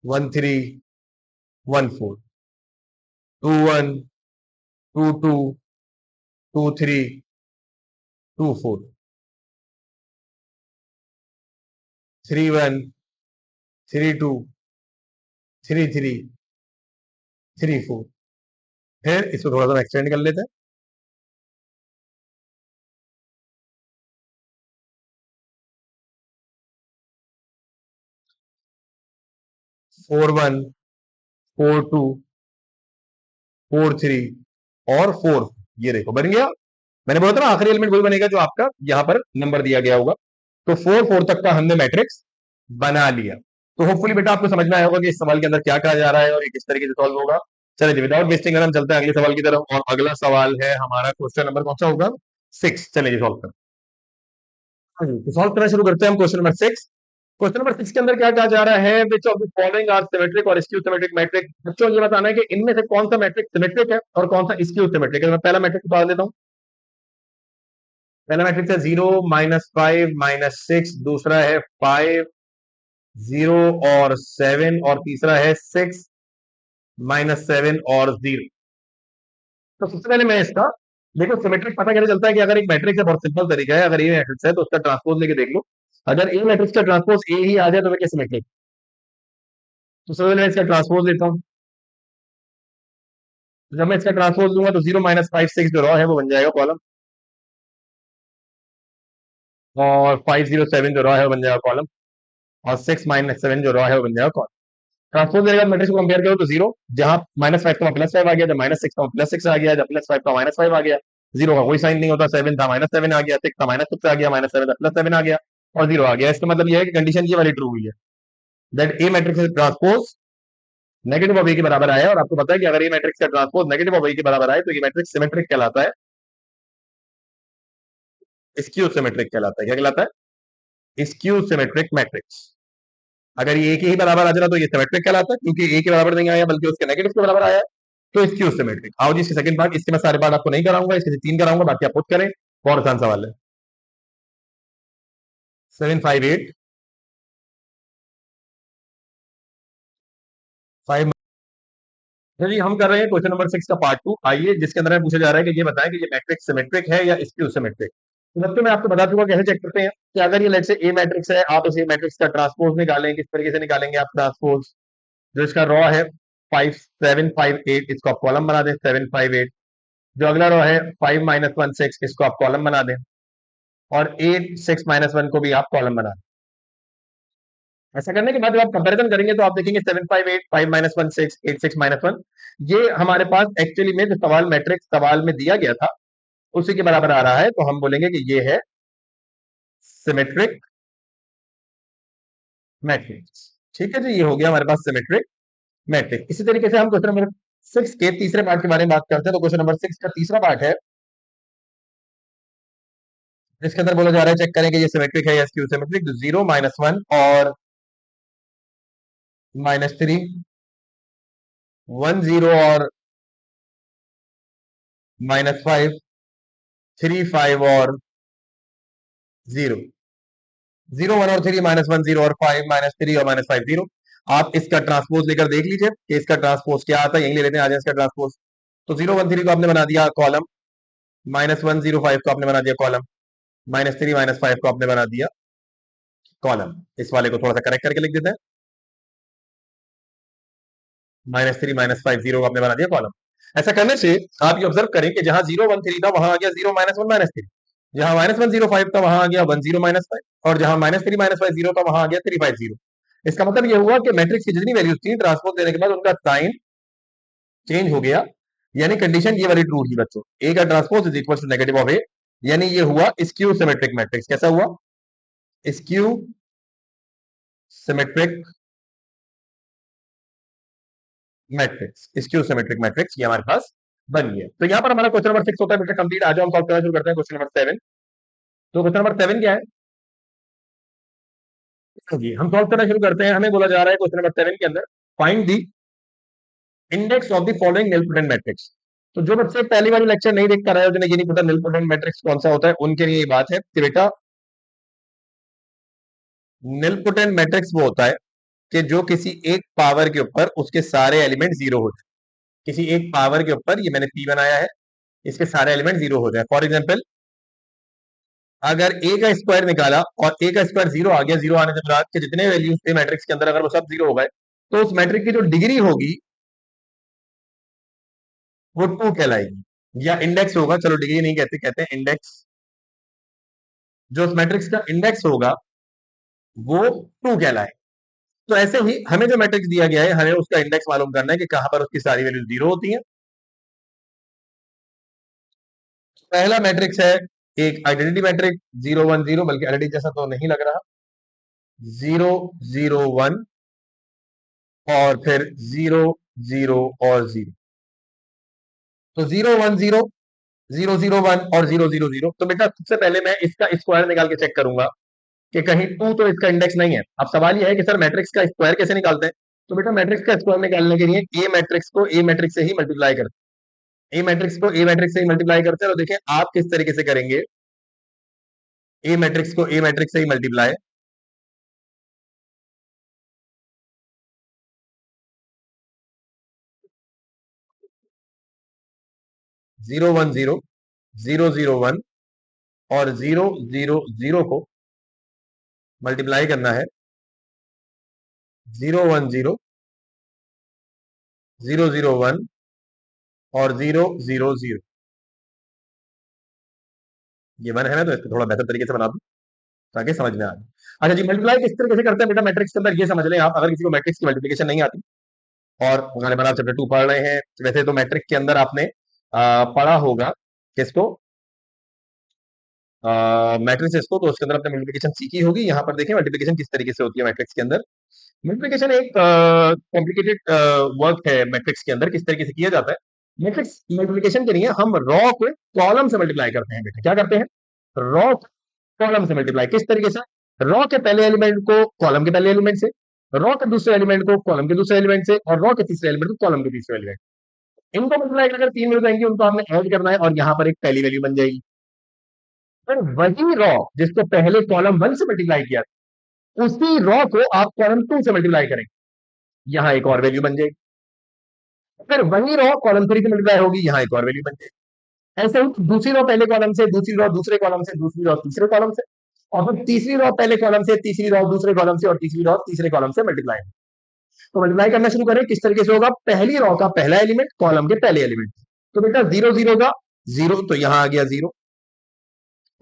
13 14, 21 22 23 24, 31 32 33 34। फिर इसको थोड़ा सा एक्सटेंड कर लेते हैं। 41 42 43 और 4, ये देखो बन गया। मैंने बोला था ना आखिरी एलिमेंट वही बनेगा जो आपका यहां पर नंबर दिया गया होगा। तो 4 4 तक का हमने मैट्रिक्स बना लिया। तो होपफुली बेटा आपको समझ में आया होगा कि इस सवाल के अंदर क्या कहा जा रहा है और ये किस तरीके से सॉल्व होगा। चलिए विदाउट वेस्टिंग हम चलते हैं अगले सवाल की तरफ, और अगला सवाल है हमारा क्वेश्चन नंबर कौन सा होगा? 6। चलिए सॉल्व करते हैं। तो सॉल्व करना शुरू करते हैं हम क्वेश्चन नंबर 6। क्वेश्चन नंबर 6 के अंदर क्या कहा जा रहा है? Which of the following are symmetric और स्क्यू सिमेट्रिक मैट्रिक। बच्चों ये बताना है कि इनमें से कौन सा मैट्रिक सिमेट्रिक है और कौन सा स्क्यू सिमेट्रिक है। मैं पहला मैट्रिक बता देता हूं। पहला मैट्रिक्स है 0 -5 -6, दूसरा है 5 0 और 7, और तीसरा है 6 -7 और 0। तो सबसे पहले मैं इसका देखो सिमेट्रिक पता कैसे चलता है कि अगर एक मैट्रिक्स है, बहुत सिंपल तरीका है, अगर ए मैट्रिक्स है तो उसका ट्रांसपोज लेके देख लो। अगर ए मैट्रिक्स का ट्रांसपोज ए ही आ जाए तो मैं क्या सिमेट्रिक। तो सबसे पहले मैं इसका ट्रांसपोज लेता हूं। जब मैं इसका ट्रांसपोज लूंगा तो 0 -5 6 जो रॉ है वो बन जाएगा कॉलम, और 5 0 7 जो रॉ है वो बन जाएगा कॉलम, और 6 -7 जो रॉ है वो बन जाएगा कॉलम। ट्रांसपोज लेकर मैट्रिक्स को कंपेयर करो तो 0, जहां -5 का +5 आ गया, जब -6 का +6 आ गया, जब +5 का -5 आ गया। 0 का कोई साइन नहीं होता, 7 था -7 आ गया, 6 था -6 आ गया, -7 था +7 आ गया, और 0 आ गया। इसका मतलब यह है कि कंडीशन ये वाली ट्रू हुई है, that A matrix transpose negative of A के बराबर आया। और आपको पता है कि अगर ए मैट्रिक्स का ट्रांसपोज नेगेटिव ऑफ ए के बराबर आए तो ये मैट्रिक्स सिमेट्रिक कहलाता है, स्क्यू सिमेट्रिक कहलाता है। क्या कहलाता है? Skew symmetric matrix. अगर ये ए के ही बराबर आ जाए तो ये सिमेट्रिक कहलाता है, क्योंकि ए के बराबर नहीं आया बल्कि उसके नेगेटिव के बराबर आया, तो स्क्यू सिमेट्रिक। आओ जी इसके सेकंड पार्ट, इसके मैं सारे पार्ट आपको नहीं कराऊंगा, इसके 3 कराऊंगा, बाकी आप खुद करें। बहुत आसान सवाल है। 7 5 8 5। जी हम कर रहे हैं क्वेश्चन नंबर 6 का पार्ट 2। आइए जिसके अंदर पूछा जा रहा है कि ये बताएं कि ये मैट्रिक्स सिमेट्रिक है या स्क्यू सिमेट्रिक। तो सबसे मैं आपको बता दूंगा कैसे चेक करते हैं कि अगर ये लेट से ए मैट्रिक्स है, आप इसे मैट्रिक्स का ट्रांसपोज निकालें। किस तरीके से निकालेंगे आप ट्रांसपोज? जो इसका रॉ है 5 7 5 8, इसको आप कॉलम बना दें 7 5 8। जो अगला रो है 5 -1 6, इसको आप कॉलम बना दें, और 8 6 -1 को भी आप कॉलम बना दें। ऐसा करने के बाद जब आप कंपैरिजन करेंगे तो आप देखेंगे 7 5 8 5 -1 6 8 6 -1, ये हमारे पास एक्चुअली में जो सवाल मैट्रिक्स सवाल में दिया गया था उसी के बराबर आ रहा है। तो हम बोलेंगे कि ये है सिमेट्रिक मैट्रिक्स। ठीक है जी, ये हो गया हमारे पास सिमेट्रिक मैट्रिक। इसी तरीके से हम क्वेश्चन नंबर 6 के तीसरे पार्ट के बारे में बात करते हैं। तो क्वेश्चन नंबर 6 का तीसरा पार्ट है, जिसके अंदर बोला जा रहा है चेक करें कि ये सिमेट्रिक है या स्क्यू सिमेट्रिक। तो 0 -1 और -3, 1 0 और -5, 3 5 और 0, 0 1 और 3, -1 0 और 5, -3 और -5 0। आप इसका ट्रांसपोज लेकर देख लीजिए कि इसका ट्रांसपोज क्या आता है। यही ले लेते हैं, आ जाए इसका ट्रांसपोज। तो 0 1 3 को आपने बना दिया कॉलम, -1 0 5 को आपने बना दिया कॉलम, -3 -5 को आपने बना दिया कॉलम। इस वाले को थोड़ा सा करेक्ट करके लिख देते हैं, -3 -5 0 को आपने बना दिया कॉलम। ऐसा करने से आप ये ऑब्जर्व करें कि जहां 0 1 3 था वहां आ गया 0 -1 -3। जहां -105 था वहां आ गया 10 - 5, और जहां -3 - 5 0 था वहां आ गया 350। इसका मतलब ये हुआ कि मैट्रिक्स की जितनी वैल्यूज थी ट्रांसपोज देने के बाद उनका साइन चेंज हो गया, यानी कंडीशन ये वाली ट्रू थी बच्चों। ए का transpose is equal to negative of A, यानी ये हुआ स्क्यू सिमेट्रिक मैट्रिक्स। कैसा हुआ? Skew symmetric matrix. Skew symmetric matrix ये हमारे पास बन गया। तो यहां पर हमारा क्वेश्चन नंबर 6 होता है बेटा कंप्लीट। आज हम सॉल्व करना शुरू करते हैं क्वेश्चन नंबर 7। तो क्वेश्चन नंबर 7 क्या है जी? हम सॉल्व करना शुरू करते हैं। हमें बोला जा रहा है क्वेश्चन नंबर 7 के अंदर find the index of the following nilpotent matrix. तो जो बच्चे पहली बार लेक्चर नहीं देख पा रहे हो, जिन्हें ये नहीं पता निलपोटेंट मैट्रिक्स कौन सा होता है, उनके लिए ये बात है कि बेटा निलपोटेंट मैट्रिक्स वो होता है कि जो किसी एक पावर के ऊपर उसके सारे एलिमेंट जीरो हो जाए। किसी एक पावर के ऊपर, ये मैंने पी बनाया है, इसके सारे एलिमेंट जीरो हो जाए। फॉर एग्जाम्पल, अगर ए का स्क्वायर निकाला और ए का स्क्वायर जीरो आ गया, जीरो आने के बाद के जितने वैल्यूज थे मैट्रिक्स के अंदर अगर वो सब जीरो हो गए, तो उस मैट्रिक्स की जो डिग्री होगी वो टू कहलाएगी, या इंडेक्स होगा। चलो डिग्री नहीं कहते, कहते हैं इंडेक्स। जो उस मैट्रिक्स का इंडेक्स होगा वो टू कहलाए। तो ऐसे ही हमें जो मैट्रिक्स दिया गया है, हमें उसका इंडेक्स मालूम करना है कि कहां पर उसकी सारी वैल्यू जीरो होती है। पहला मैट्रिक्स है एक आइडेंटिटी मैट्रिक्स 0 1 0, बल्कि आइडेंटिटी जैसा तो नहीं लग रहा। 0 0 1 और फिर 0 0 और 0। तो 0 1 0, 0 0 1 और 0 0 0। तो बेटा सबसे पहले मैं इसका स्क्वायर निकाल के चेक करूंगा कि कहीं टू तो इसका इंडेक्स नहीं है। अब सवाल यह है कि सर मैट्रिक्स का स्क्वायर कैसे निकालते हैं? तो बेटा मैट्रिक्स का स्क्वायर निकालने के लिए ए मैट्रिक्स को ए मैट्रिक्स से ही मल्टीप्लाई करते हैं। ए मैट्रिक्स को ए मैट्रिक्स से ही मल्टीप्लाई करते हैं। तो देखिए आप किस तरीके से करेंगे। ए मैट्रिक्स को ए मैट्रिक्स से ही मल्टीप्लाई, 0 1 0, 0 0 1 और 0 0 0 को मल्टीप्लाई करना है 0 1 0, 0 0 1 और 0 0 0। ये वन है ना, तो इसको थोड़ा बेहतर तरीके से बना दूं ताकि समझ में आ जाए। अच्छा जी, मल्टीप्लाई किस तरीके से करते हैं बेटा मैट्रिक्स के अंदर, ये समझ लें आप। अगर किसी को मैट्रिक्स की मल्टीप्लिकेशन नहीं आती और गालिबन आप चैप्टर 2 पढ़ रहे हैं, वैसे तो मैट्रिक्स के अंदर आपने पढ़ा होगा किसको, मैट्रिसेस को, तो उसके अंदर आपने मल्टीप्लिकेशन सीखी होगी। यहाँ पर देखें मल्टीप्लिकेशन किस तरीके से होती है मैट्रिक्स के अंदर। मल्टीप्लिकेशन एक कॉम्प्लिकेटेड वर्क है मैट्रिक्स के अंदर। किस तरीके से किया जाता है मैट्रिक्स मल्टीप्लिकेशन के लिए? हम रॉ को कॉलम से मल्टीप्लाई करते हैं बेटा। क्या करते हैं? रॉ कॉलम से मल्टीप्लाई। किस तरीके से? रॉ के पहले एलिमेंट को कॉलम के पहले एलिमेंट से, रॉ के दूसरे एलिमेंट को कॉलम के दूसरे एलिमेंट से, और रॉ के तीसरे एलिमेंट को कॉलम के तीसरे एलिमेंट। इनको मल्टीप्लाई अगर तीन मिल जाएंगे, उनको हमने ऐड करना है और यहां पर एक पहली वैल्यू बन जाएगी। फिर वही रॉ जिसको पहले कॉलम वन से मल्टीप्लाई किया, उसी रॉ को आप कॉलम टू से मल्टीप्लाई करेंगे, यहां एक और वैल्यू बन जाएगी। फिर वही रॉ कॉलम थ्री से मल्टीप्लाई होगी, यहां एक और वैल्यू बन जाएगी। ऐसे ही दूसरी रॉ पहले कॉलम से, दूसरी रॉ दूसरे कॉलम से, दूसरी रॉ तीसरे कॉलम से, और फिर तीसरी रॉ पहले कॉलम से, तीसरी रॉ दूसरे कॉलम से, और तीसरी रॉ तीसरे कॉलम से मल्टीप्लाई। तो मल्टीप्लाई करना शुरू करें, किस तरीके से होगा? पहली रॉ का पहला एलिमेंट कॉलम के पहले एलिमेंट। तो बेटा 0 0 का 0, तो यहां आ गया 0,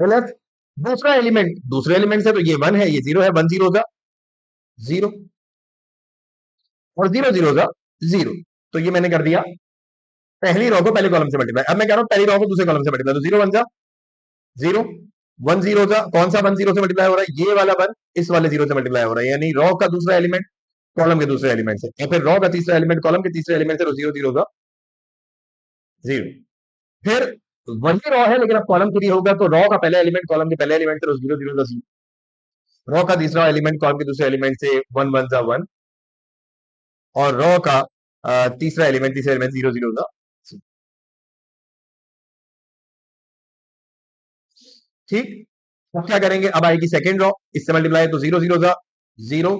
प्लस दूसरा एलिमेंट दूसरे एलिमेंट से, तो ये 1 है, ये 0 है, 1 0 का 0 और 0 0 का 0। तो ये मैंने कर दिया पहली रॉ को पहले कॉलम से मल्टीप्लाई। अब मैं कह रहा हूं पहली रॉ को दूसरे कॉलम से मल्टीप्लाई, तो 0 1 का 0, 1 0 का कौन सा 1 0 से मल्टीप्लाई हो रहा है? ये वाला 1 इस वाले 0 से मल्टीप्लाई हो रहा है, यानी रॉ का दूसरा एलिमेंट कॉलम के दूसरे एलिमेंट से, और फिर रॉ का तीसरा एलिमेंट कॉलम के तीसरे एलिमेंट से, तो 0 0 का 0। फिर वही रॉ है लेकिन अब कॉलम थ्री होगा, तो रॉ का पहला एलिमेंट कॉलम के पहले एलिमेंट से, 0 0 का 0। रॉ का तीसरा एलिमेंट कॉलम के दूसरे एलिमेंट से, 1 1 का 1, और रॉ का तीसरा एलिमेंट तीसरे एलिमेंट 0 0 का 0। ठीक। अब क्या करेंगे? अब आएगी सेकंड रॉ, इससे मल्टीप्लाई, तो 0 0 का 0,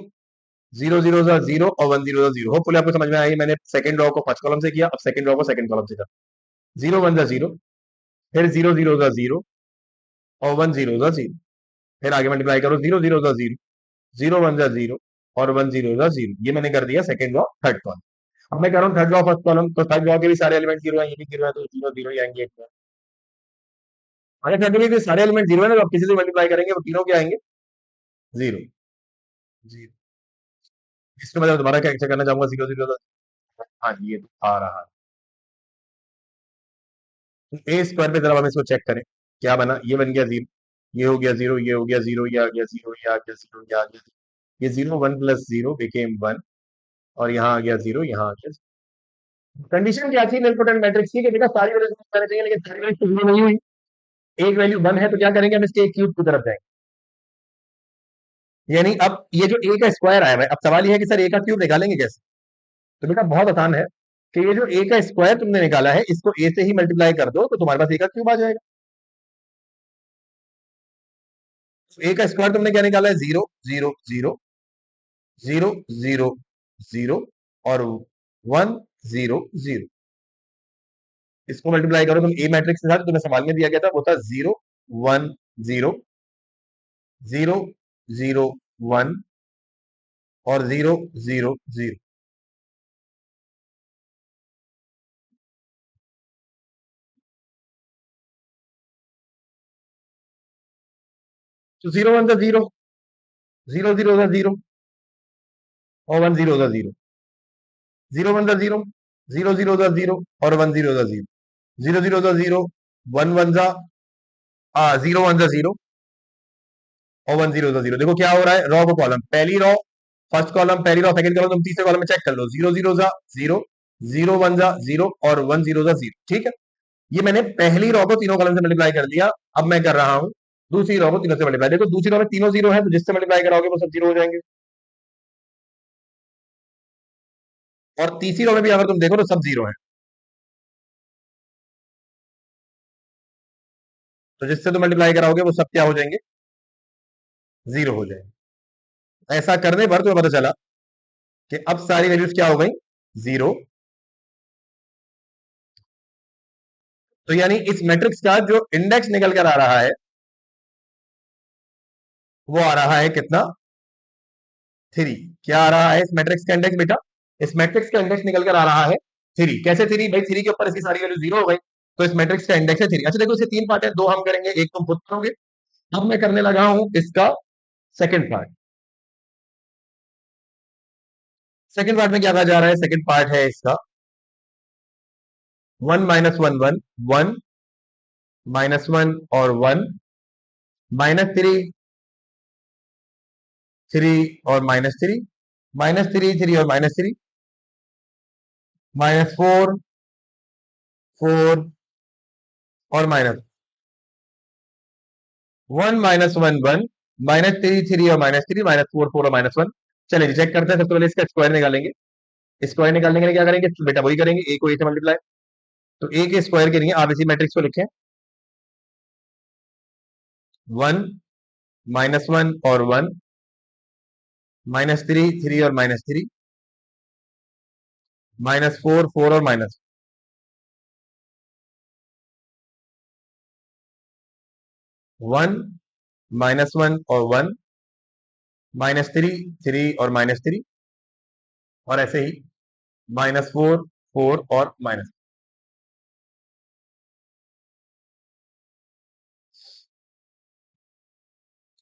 0 0 का 0 और 1 0 का 0। होपफुली आपको समझ में आई। मैंने सेकंड रॉ को फर्स्ट कॉलम से किया, अब सेकंड रॉ को सेकंड कॉलम से कर, 0 1 का 0, फिर 0 0 का 0 और 1 0 का 0। फिर आगे मल्टीप्लाई करो, 0 0 का 0, 0 1 का 0 और 1 0 का 0। ये मैंने कर दिया सेकंड रॉ थर्ड कॉलम। अब मैं कह रहा हूँ थर्ड रॉ फर्स्ट कॉलम, तो थर्ड रॉ के भी सारे एलिमेंट 0 है, ये भी 0 है, तो 0 0 ही आएंगे एक बार। अगर फैक्टोरियल के सारे एलिमेंट जीरो है ना, तो आप किसी से मल्टीप्लाई करेंगे वो तीनों क्या आएंगे, जीरो। जीरो, इसमें मतलब दोबारा क्या करना चाहूंगा, जीरो जीरो। हाँ जी, ये तो आ रहा है। ए स्क्वायर पे जरा हम इसको चेक करें, क्या बना, ये बन गया जीरो, ये हो गया जीरो, ये हो गया जीरो, ये आ गया जीरो, ये आ गया जीरो, ये आ गया जीरो। ये zero, one plus zero became one, और यहाँ आ गया जीरो, यहाँ आ गया। कंडीशन क्या थी निलपोटेंट मैट्रिक्स की, कि बेटा सारी वैल्यूज मैंने चाहिए, लेकिन सारी वैल्यूज जीरो नहीं हुई। एक वैल्यू वन है, तो क्या करेंगे हम, इसके एक क्यूब की तरफ जाएंगे। यानी अब ये जो ए का स्क्वायर आया है, अब सवाल ये है कि सर ए का क्यूब निकालेंगे कैसे। तो बेटा बहुत आसान है, कि ये जो ए का स्क्वायर तुमने निकाला है, इसको ए से ही मल्टीप्लाई कर दो, तो तुम्हारे पास ए का क्यूब आ जाएगा। तो ए का स्क्वायर तुमने क्या निकाला है, zero zero zero, zero zero zero, और वन जीरो जीरो। इसको मल्टीप्लाई करो तुम ए मैट्रिक्स के साथ, तुम्हें सवाल में दिया गया था, वो था zero one zero, zero zero one, और जीरो जीरो जीरो। तो जीरो वन था जीरो, जीरो जीरो था जीरो, और वन जीरो था जीरो, जीरो वन था जीरो, जीरो जीरो था जीरो, और वन जीरो था जीरो, जीरो जीरो था जीरो, वन वन था, जीरो वन था जीरो, और वन जीरो था जीरो। देखो क्या हो रहा है, रॉ को कॉलम, पहली रॉ फर्स्ट कॉलम, पहली रॉ सेकंड कॉलम, तुम तीसरे कॉलम में चेक कर लो, जीरो जीरो था जीरो, जीरो वन था जीरो, और वन जीरो था जीरो। ठीक है, ये मैंने पहली रॉ को तीनों कॉलम से मल्टीप्लाई कर दिया। अब मैं कर रहा हूं दूसरी रॉ को तीनों से मल्टीप्लाई। देखो दूसरी रॉ में तीनों जीरो है, तो जिससे मल्टीप्लाई कराओगे वो सब जीरो हो जाएंगे। और तीसरी रॉ में भी अगर तुम देखो तो सब जीरो है, तो जिससे तुम मल्टीप्लाई कराओगे वो सब क्या हो जाएंगे, जीरो हो जाएंगे। ऐसा करने पर तुम्हें पता चला कि अब सारी वैल्यूज क्या हो गई, जीरो। तो यानी इस मैट्रिक्स का जो इंडेक्स निकल कर आ रहा है, वो आ रहा है कितना, थ्री। क्या आ रहा है इस मैट्रिक्स का इंडेक्स बेटा, इस मैट्रिक्स का इंडेक्स निकल कर आ रहा है थ्री। कैसे थ्री भाई, थ्री के ऊपर इसकी सारी वैल्यू जीरो हो गई, तो इस मैट्रिक्स का इंडेक्स है थ्री। अच्छा देखो, इसे तीन पार्ट है, दो हम करेंगे, एक तुम खुद करोगे। अब मैं करने लगा हूं इसका सेकंड पार्ट। सेकंड पार्ट में क्या कहा जा रहा है, सेकंड पार्ट है इसका one minus one one, one minus one और वन, माइनस थ्री, थ्री और minus three, minus three, three और minus three, minus four, four और minus one, minus one one, minus three, three और minus three, minus four, four और minus one. चलिए check करते हैं, सबसे पहले इसका स्क्वायर निकालेंगे। स्क्वायर निकालने के लिए क्या करेंगे बेटा, वही करेंगे, ए को ए से मल्टीप्लाई। तो ए के स्क्वायर के लिए आप इसी मैट्रिक्स को लिखें, वन माइनस वन और वन, माइनस थ्री, थ्री और minus three, minus four, four और माइनस वन, माइनस वन और वन, माइनस थ्री, थ्री और माइनस थ्री, और ऐसे ही माइनस फोर, फोर और माइनस।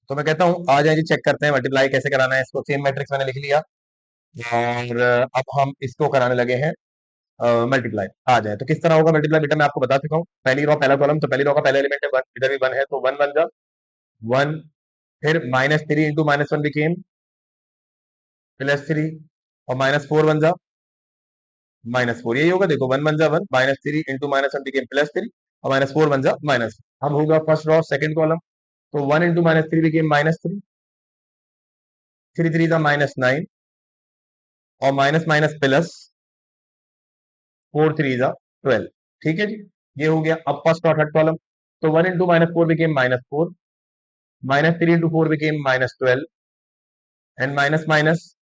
तो मैं कहता हूं आ जाए जी, चेक करते हैं मल्टीप्लाई कैसे कराना है इसको। सेम मैट्रिक्स मैंने लिख लिया, और अब हम इसको कराने लगे हैं मल्टीप्लाई। आ जाए तो किस तरह होगा मल्टीप्लाई बेटा, मैं आपको बता चुका हूँ। पहली रो पहला कॉलम, तो पहली रो का पहला एलिमेंट है वन, इधर भी वन है, तो वन वन जा वन, फिर minus three into minus one became plus three, और माइनस फोर वन जा माइनस फोर, यही होगा। देखो वन वन जा one, minus three into minus one became plus three, और माइनस फोर वन जा माइनस। अब होगा फर्स्ट रो सेकंड कॉलम, तो one into minus three became minus three, three three जा माइनस नाइन, और minus minus plus, four three जा twelve. ठीक है जी, ये हो गया। अब फर्स्ट और थर्ड कॉलम, तो one into minus four became minus four, minus three into four became minus twelve, and minus minus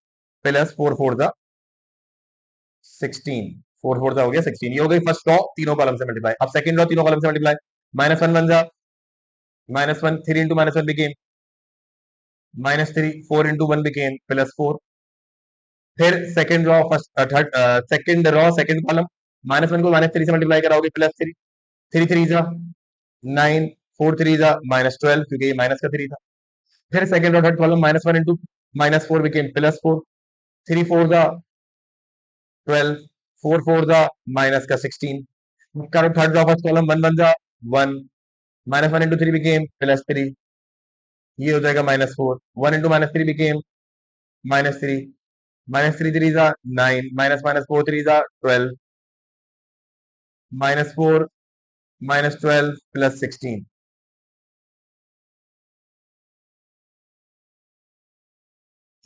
plus, four four जा सिक्सटीन, फोर फोर जा हो गया सिक्सटीन। ये हो गई फर्स्ट रॉ तीनों कॉलम से मल्टीप्लाई। अब सेकंड रॉ तीनों कॉलम से मल्टीप्लाई, माइनस वन वन जा minus one, three into minus one became minus three, four into one became plus four. फिर second row first third, second row second column, minus one को minus three से multiply कराओगे plus three, three three जा nine, 4 3 जा -12 क्योंकि ये minus का 3 था। फिर सेकंड और थर्ड कॉलम -1 इंटू -4 बिकेम +4, 3 4 जा 12, 4 4 जा माइनस का 16। करो थर्ड जा फर्स्ट कॉलम 1 1 जा 1, -1 इंटू 3 बिकेम +3, ये हो जाएगा -4, 1 इंटू -3 बिकेम -3, -3 3 जा 9, -4 3 जा 12, -4 -12 +16।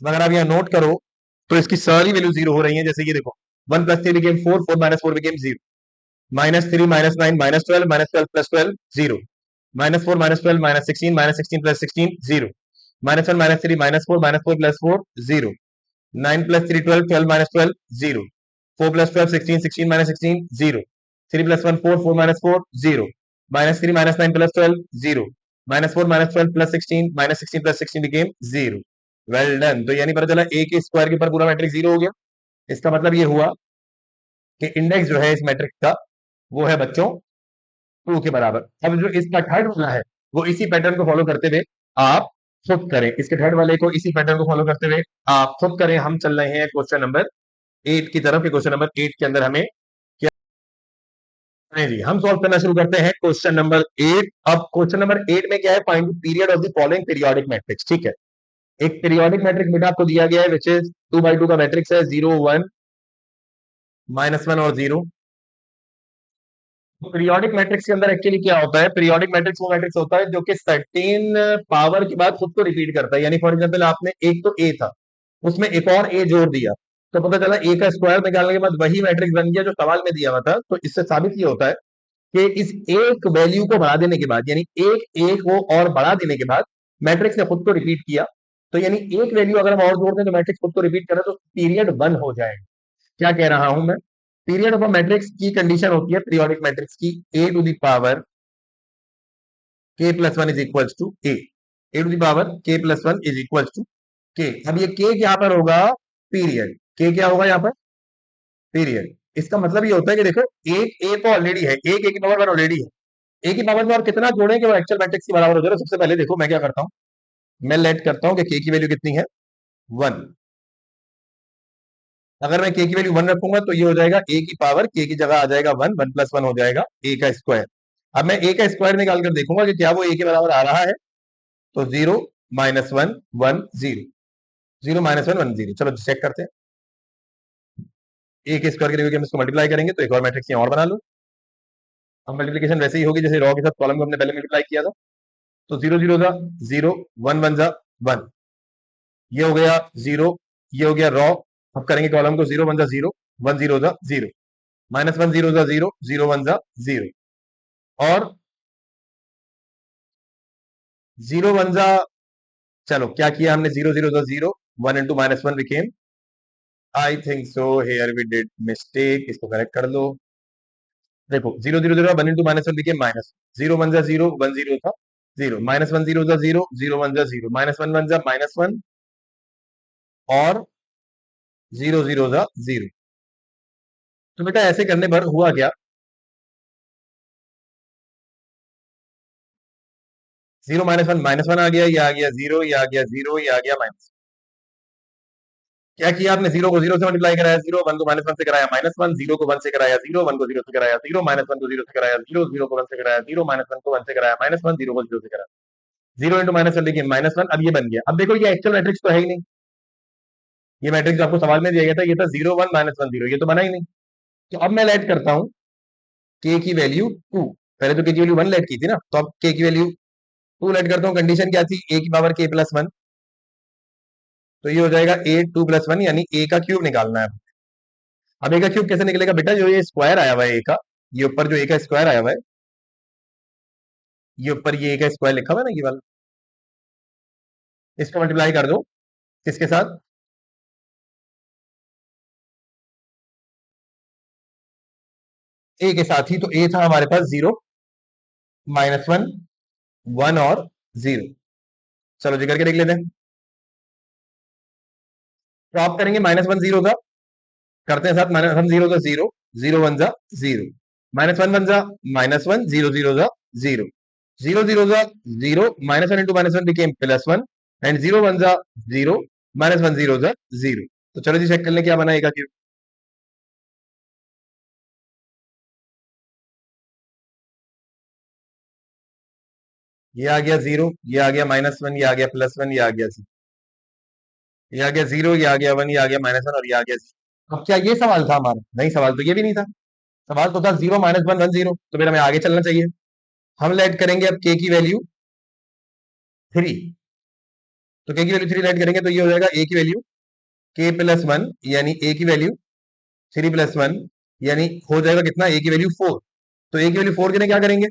अगर आप यहाँ नोट करो तो इसकी सारी वैल्यू जीरो हो रही है। जैसे ये देखो 1 + 3 became 4, 4 - 4 became 0, -3 -9 -12 -12 + 12 0, -4 -12 -16 -16 + 16 0, -1 -3 -4 -4 + 4 0, 9 + 3 12 12 - 12 0, 4 + 12 16 16 - 16 0, 3 + 1 4 4 - 4 0, -3 -9 + 12 0, -4 -12 + 16 -16 + 16 became 0। Well done. तो यानी पता चला ए के स्क्वायर के ऊपर पूरा मैट्रिक्स 0 हो गया। इसका मतलब ये हुआ कि इंडेक्स जो है इस मैट्रिक्स का वो है बच्चों 2 के बराबर। अब जो इसका थर्ड वाला है वो इसी पैटर्न को फॉलो करते हुए आप खुद करें। इसके थर्ड वाले को इसी पैटर्न को फॉलो करते हुए आप खुद करें। हम चल रहे हैं क्वेश्चन नंबर 8 की तरफ। क्वेश्चन नंबर 8 के अंदर हमें क्या है जी, हम सॉल्व करना शुरू करते हैं क्वेश्चन नंबर 8। अब क्वेश्चन नंबर 8 में क्या है, find the period of the following periodic matrix. ठीक है, एक पीरियोडिक मैट्रिक्स बेटा आपको दिया गया है विच इज 2/2 का मैट्रिक्स है, 0 1 -1 और 0। पीरियोडिक मैट्रिक्स के अंदर एक्चुअली क्या होता है, पीरियोडिक मैट्रिक्स वो मैट्रिक्स होता है जो कि सर्टेन पावर के बाद खुद को रिपीट करता है। यानी फॉर एग्जांपल आपने एक तो ए था, उसमें एक और ए जोड़ दिया, तो पता चला ए का स्क्वायर निकालने के बाद वही मैट्रिक्स बन गया जो सवाल में दिया हुआ था। तो इससे साबित ये होता है कि इस एक वैल्यू को बढ़ा देने के बाद, यानी एक एक को और बढ़ा देने के बाद मैट्रिक्स ने खुद को रिपीट किया। तो यानी एक वैल्यू अगर हम और जोड़ दें तो मैट्रिक्स खुद को रिपीट करे तो पीरियड 1 हो जाएगा। क्या कह रहा हूं मैं, पीरियड ऑफ अ मैट्रिक्स की कंडीशन होती है पीरियोडिक मैट्रिक्स की A to the power k plus 1 is equal to A, A to the power k plus 1 is equal to K. अब ये k यहां पर होगा पीरियड, k क्या होगा यहां पर पीरियड। इसका मतलब ये होता है कि देखो एक ए तो ऑलरेडी है, एक ए की पावर 1 ऑलरेडी है, ए की पावर में और कितना जोड़े कि वो एक्चुअल मैट्रिक्स की बराबर हो जाए। सबसे पहले देखो मैं क्या करता हूं, मैं लेट करता हूं कि k की वैल्यू कितनी है 1। अगर मैं k की वैल्यू 1 रखूंगा तो ये हो जाएगा a की पावर k की जगह आ जाएगा 1, 1 + 1 हो जाएगा a का स्क्वायर। अब मैं a का स्क्वायर निकाल कर देखूंगा कि क्या वो a के बराबर आ रहा है, तो 0 -1 1 0, 0 -1 1 0। चलो चेक करते हैं। a के स्क्वायर के लिए हम इसको मल्टीप्लाई करेंगे तो एक और मैट्रिक्स यहाँ और बना लो। अब मल्टीप्लिकेशन वैसे ही होगी जैसे रॉ के साथ कॉलम को हमने पहले मल्टीप्लाई किया था। तो 0 0 जा 0, 1 1 जा 1, ये हो गया 0, ये हो गया रॉ। अब करेंगे कॉलम को 0 1 जा 0, 1 0 जा 0, -1 0 जा 0, 0 1 जा 0, और 0 1 जा, चलो क्या किया हमने, 0 0 जा 0, 1 into -1 became, I think so here we did mistake, इसको करेक्ट कर लो। देखो 0 0 0 1 इंटू -1 बिकेम माइनस, 0 1 जा 0, 1 0 था 0, -1 0 जा 0, 0 1 जा 0, -1 1 जा -1, और 0 0 जा 0। तो बेटा ऐसे करने पर हुआ क्या, 0 -1 -1 आ गया, ये आ गया 0, ये आ गया 0, ये आ गया माइनस। क्या किया आपने, 0 को 0 से मल्टीप्लाई कराया, 0 1 को -1 से कराया -1, 0 को 1 से कराया 0, 1 को 0 से कराया 0, -1 को 0 से कराया 0, 0 को 1 से कराया 0, -1 को 1 से कराया -1, 0 को 0 से कराया 0 इंटू -1 देखिए -1। अब ये बन गया। अब देखो ये एक्चुअल मैट्रिक्स तो है ही नहीं, ये मैट्रिक्स आपको सवाल में दिया गया था, ये था 0 1 -1 0, ये तो बना ही नहीं। तो अब मैं लेट करता हूं k की वैल्यू 2, पहले तो k की वैल्यू 1 लेट की थी ना, तो अब k की वैल्यू 2 लेट करता हूं। कंडीशन क्या थी, a की पावर k प्लस 1, तो ये हो जाएगा a 2 + 1, यानी a का क्यूब निकालना है। अब a का क्यूब कैसे निकलेगा बेटा, जो ये स्क्वायर आया हुआ है a का, ये ऊपर जो a का स्क्वायर आया हुआ है, ये ऊपर ये a का स्क्वायर लिखा हुआ है ना, ये वाला, इसको मल्टीप्लाई कर दो किसके साथ, a के साथ ही। तो a था हमारे पास 0 -1 1 और 0। चलो जी करके देख लेते हैं। तो आप करेंगे -1 0 का, करते हैं साथ, -1 0 का 0, 0 1 जा 0, -1 1 जा -1, 0 0 जा 0, 0 0 जा 0, -1 into -1 became +1 and 0 1 जा 0, -1 0 जा 0। तो चलो जी चेक कर लें क्या बना A का क्यूब। ये आ गया 0, ये आ गया -1, ये आ गया +1, ये आ गया 0, ये आ गया 0, ये आ गया 1, ये आ गया -1 और ये आ गया 0। अब क्या ये सवाल था हमारा? नहीं, सवाल तो ये भी नहीं था। सवाल तो था 0 -1 1 0। तो फिर हमें आगे चलना चाहिए। हम लेट करेंगे अब के की वैल्यू 3। तो के की वैल्यू 3 लेट करेंगे तो ये हो जाएगा ए की वैल्यू k+1 यानी ए की वैल्यू 3+1 यानी हो जाएगा कितना? ए की वैल्यू 4। तो ए की वैल्यू 4 के लिए क्या करेंगे?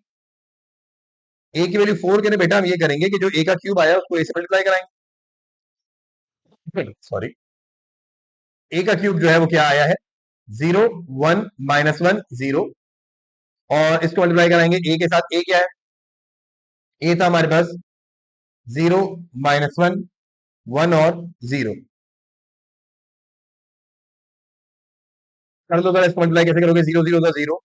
ए की वैल्यू 4 के लिए बेटा हम ये करेंगे कि जो ए का क्यूब आया उसको ए से मल्टीप्लाई कराएंगे। सॉरी, ए का क्यूब जो है वो क्या आया है? 0 1 -1 0, और इसको मल्टीप्लाई कराएंगे ए के साथ। ए क्या है? ए था हमारे पास 0 -1 1 और 0। कर दो जरा, इसको मल्टीप्लाई कैसे करोगे? 0 0 0,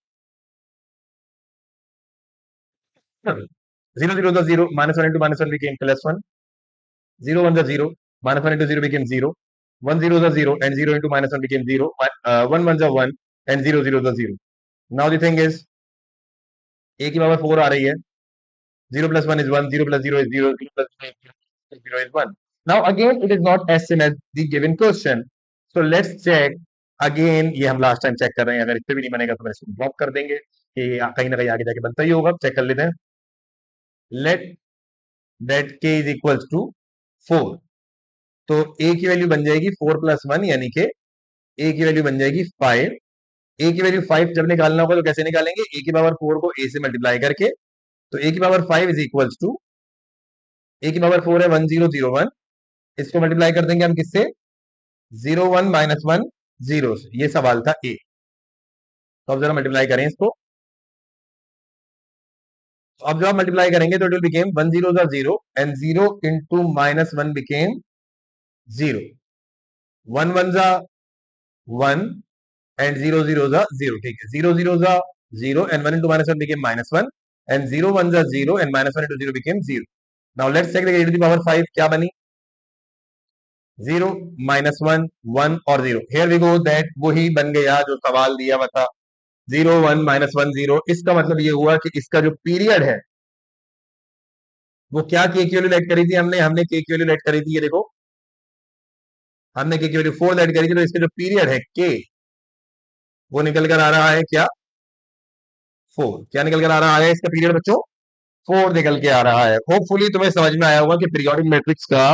0 0 0, -1 into -1 became +1, 0 1 0, -1 into 0 became 0, 1 0 0 and 0 into -1 became 0, 1 1 1 and 0 0 0। Now the thing is a की पावर 4 आ रही है, 0 plus 1 is 1, 0 plus 0 is 0, 0 plus 0 is 1। Now again it is not as same as the given question, so let's check again। ये हम last time check कर रहे हैं, अगर इस पे भी नहीं बनेगा तो मैं इसको ड्रॉप कर देंगे कि कहीं ना कहीं आगे जाके बनता ही होगा। चेक कर लेते हैं। Let that k is equals to 4। तो a की वैल्यू बन जाएगी 4+1 यानी कि a की वैल्यू बन जाएगी 5। a की वैल्यू 5 जब निकालना होगा तो कैसे निकालेंगे? a की पावर 4 को a से मल्टीप्लाई करके। तो a की power 5 is equals to, a की पावर 4 है 1001, इसको मल्टीप्लाई कर देंगे हम किससे? 01 -1 0 से। ये सवाल था a। तो अब जरा मल्टीप्लाई करें इसको। तो अब जब आप मल्टीप्लाई करेंगे तो it will became 1 0 0 and 0 into -1 became 0, 1 1 1 and 0 0 0। ठीक है, 0 0 0 and 1 into -1 became -1 and 0 1 0 and -1 into 0 became 0। Now let's check the e to the power 5 क्या बनी? 0 -1 1 और 0। Here we go that वही बन गया जो सवाल दिया हुआ था, 0 1 -1 0। इसका मतलब ये हुआ कि इसका जो पीरियड है वो क्या के की वैल्यू लेट करी थी हमने? हमने के की वैल्यू लेट करी थी, ये देखो, हमने के की वैल्यू 4 लेट करी थी। तो इसका जो पीरियड है के, वो निकल कर आ रहा है क्या? 4। क्या निकल कर आ रहा है इसका पीरियड बच्चों? 4 निकल के आ रहा है। होपफुली तुम्हें समझ में आया होगा कि पीरियोडिक मैट्रिक्स का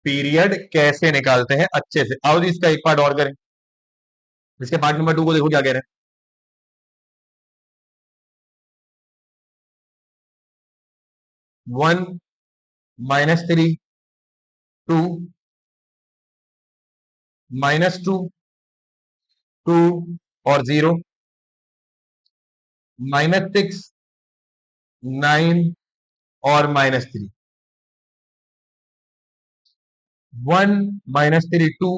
पीरियड कैसे निकालते हैं अच्छे से। आओ जी इसका एक पार्ट और करें। इसके पार्ट नंबर 2 को देखो क्या कह रहे हैं। 1 -3 2 -2 2 और 0, -6 9 और -3, 1 -3 2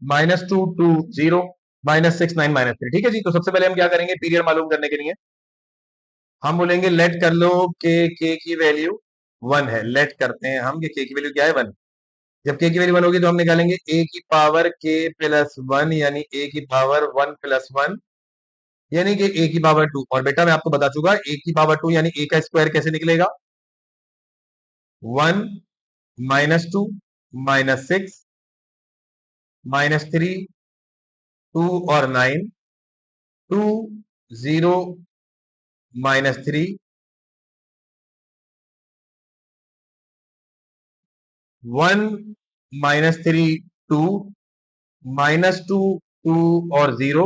-2 2 0 -6 9 -3। ठीक है जी। तो सबसे पहले हम क्या करेंगे पीरियड मालूम करने के लिए? हम बोलेंगे लेट कर लो के की वैल्यू 1 है। लेट करते हैं हम कि के की वैल्यू क्या है? 1। जब के की वैल्यू 1 होगी तो हम निकालेंगे ए की पावर k+1 यानी ए की पावर 1+1 यानी कि ए की पावर 2। और बेटा मैं आपको बता चुका, ए की पावर 2 यानी ए का स्क्वायर कैसे निकलेगा? 1 -2 -6 -3 2 और 9 2 0 -3 1 -3 2 -2 2 और 0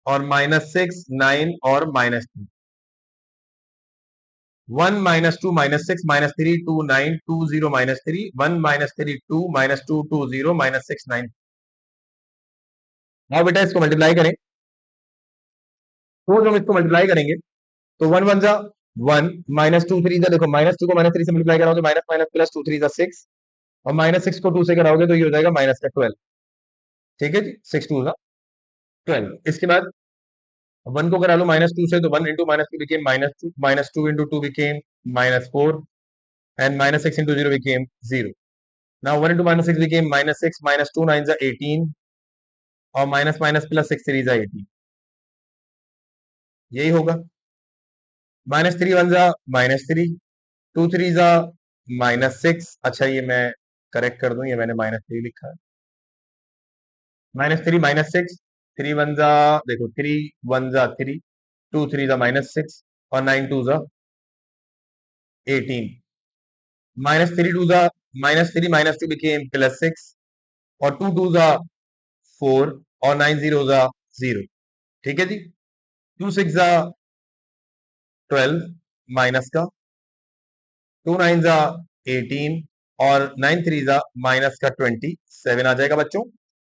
और -6 9 और -3, 1 -2 -6 -3 2 9 2 0 -3 1 -3 2 -2 2 0 -6 9। now बेटा इसको मल्टीप्लाई करें। तो जब इसको मल्टीप्लाई करेंगे तो 1 1 जा 1 -2 3 जा, देखो -2 को -3 से मल्टीप्लाई कराओगे माइनस माइनस प्लस 2 3 जा 6 और -6 को 2 से कराओगे तो ये हो जाएगा माइनस का 12। ठीक है जी, 6 2 जा 12। इसके बाद 1 को करा लो -2 से तो 1 into -2 became -2 -2 into 2 became -4, and -6 into 0 became 0. Now 1 into -6 became -6, -2 9s are 18, और minus minus plus 6 3s are 18. यही होगा. -3 1s are -3, 2 3s are -6. अच्छा, ये मैं करेक्ट कर दूं, ये मैंने -3 लिखा है. -3 -6, 3 1s are, देखो 3 1s are 3, 2 3s are -6, और 9 2s are 18. -3 2s are -3 -2 became +6, और 2 2s are 4, और 9 0s are 0. ठीक है जी. 2 6 are 12 माइनस का, 2 9s are 18, और 9 3s are माइनस का 27 आ जाएगा बच्चों.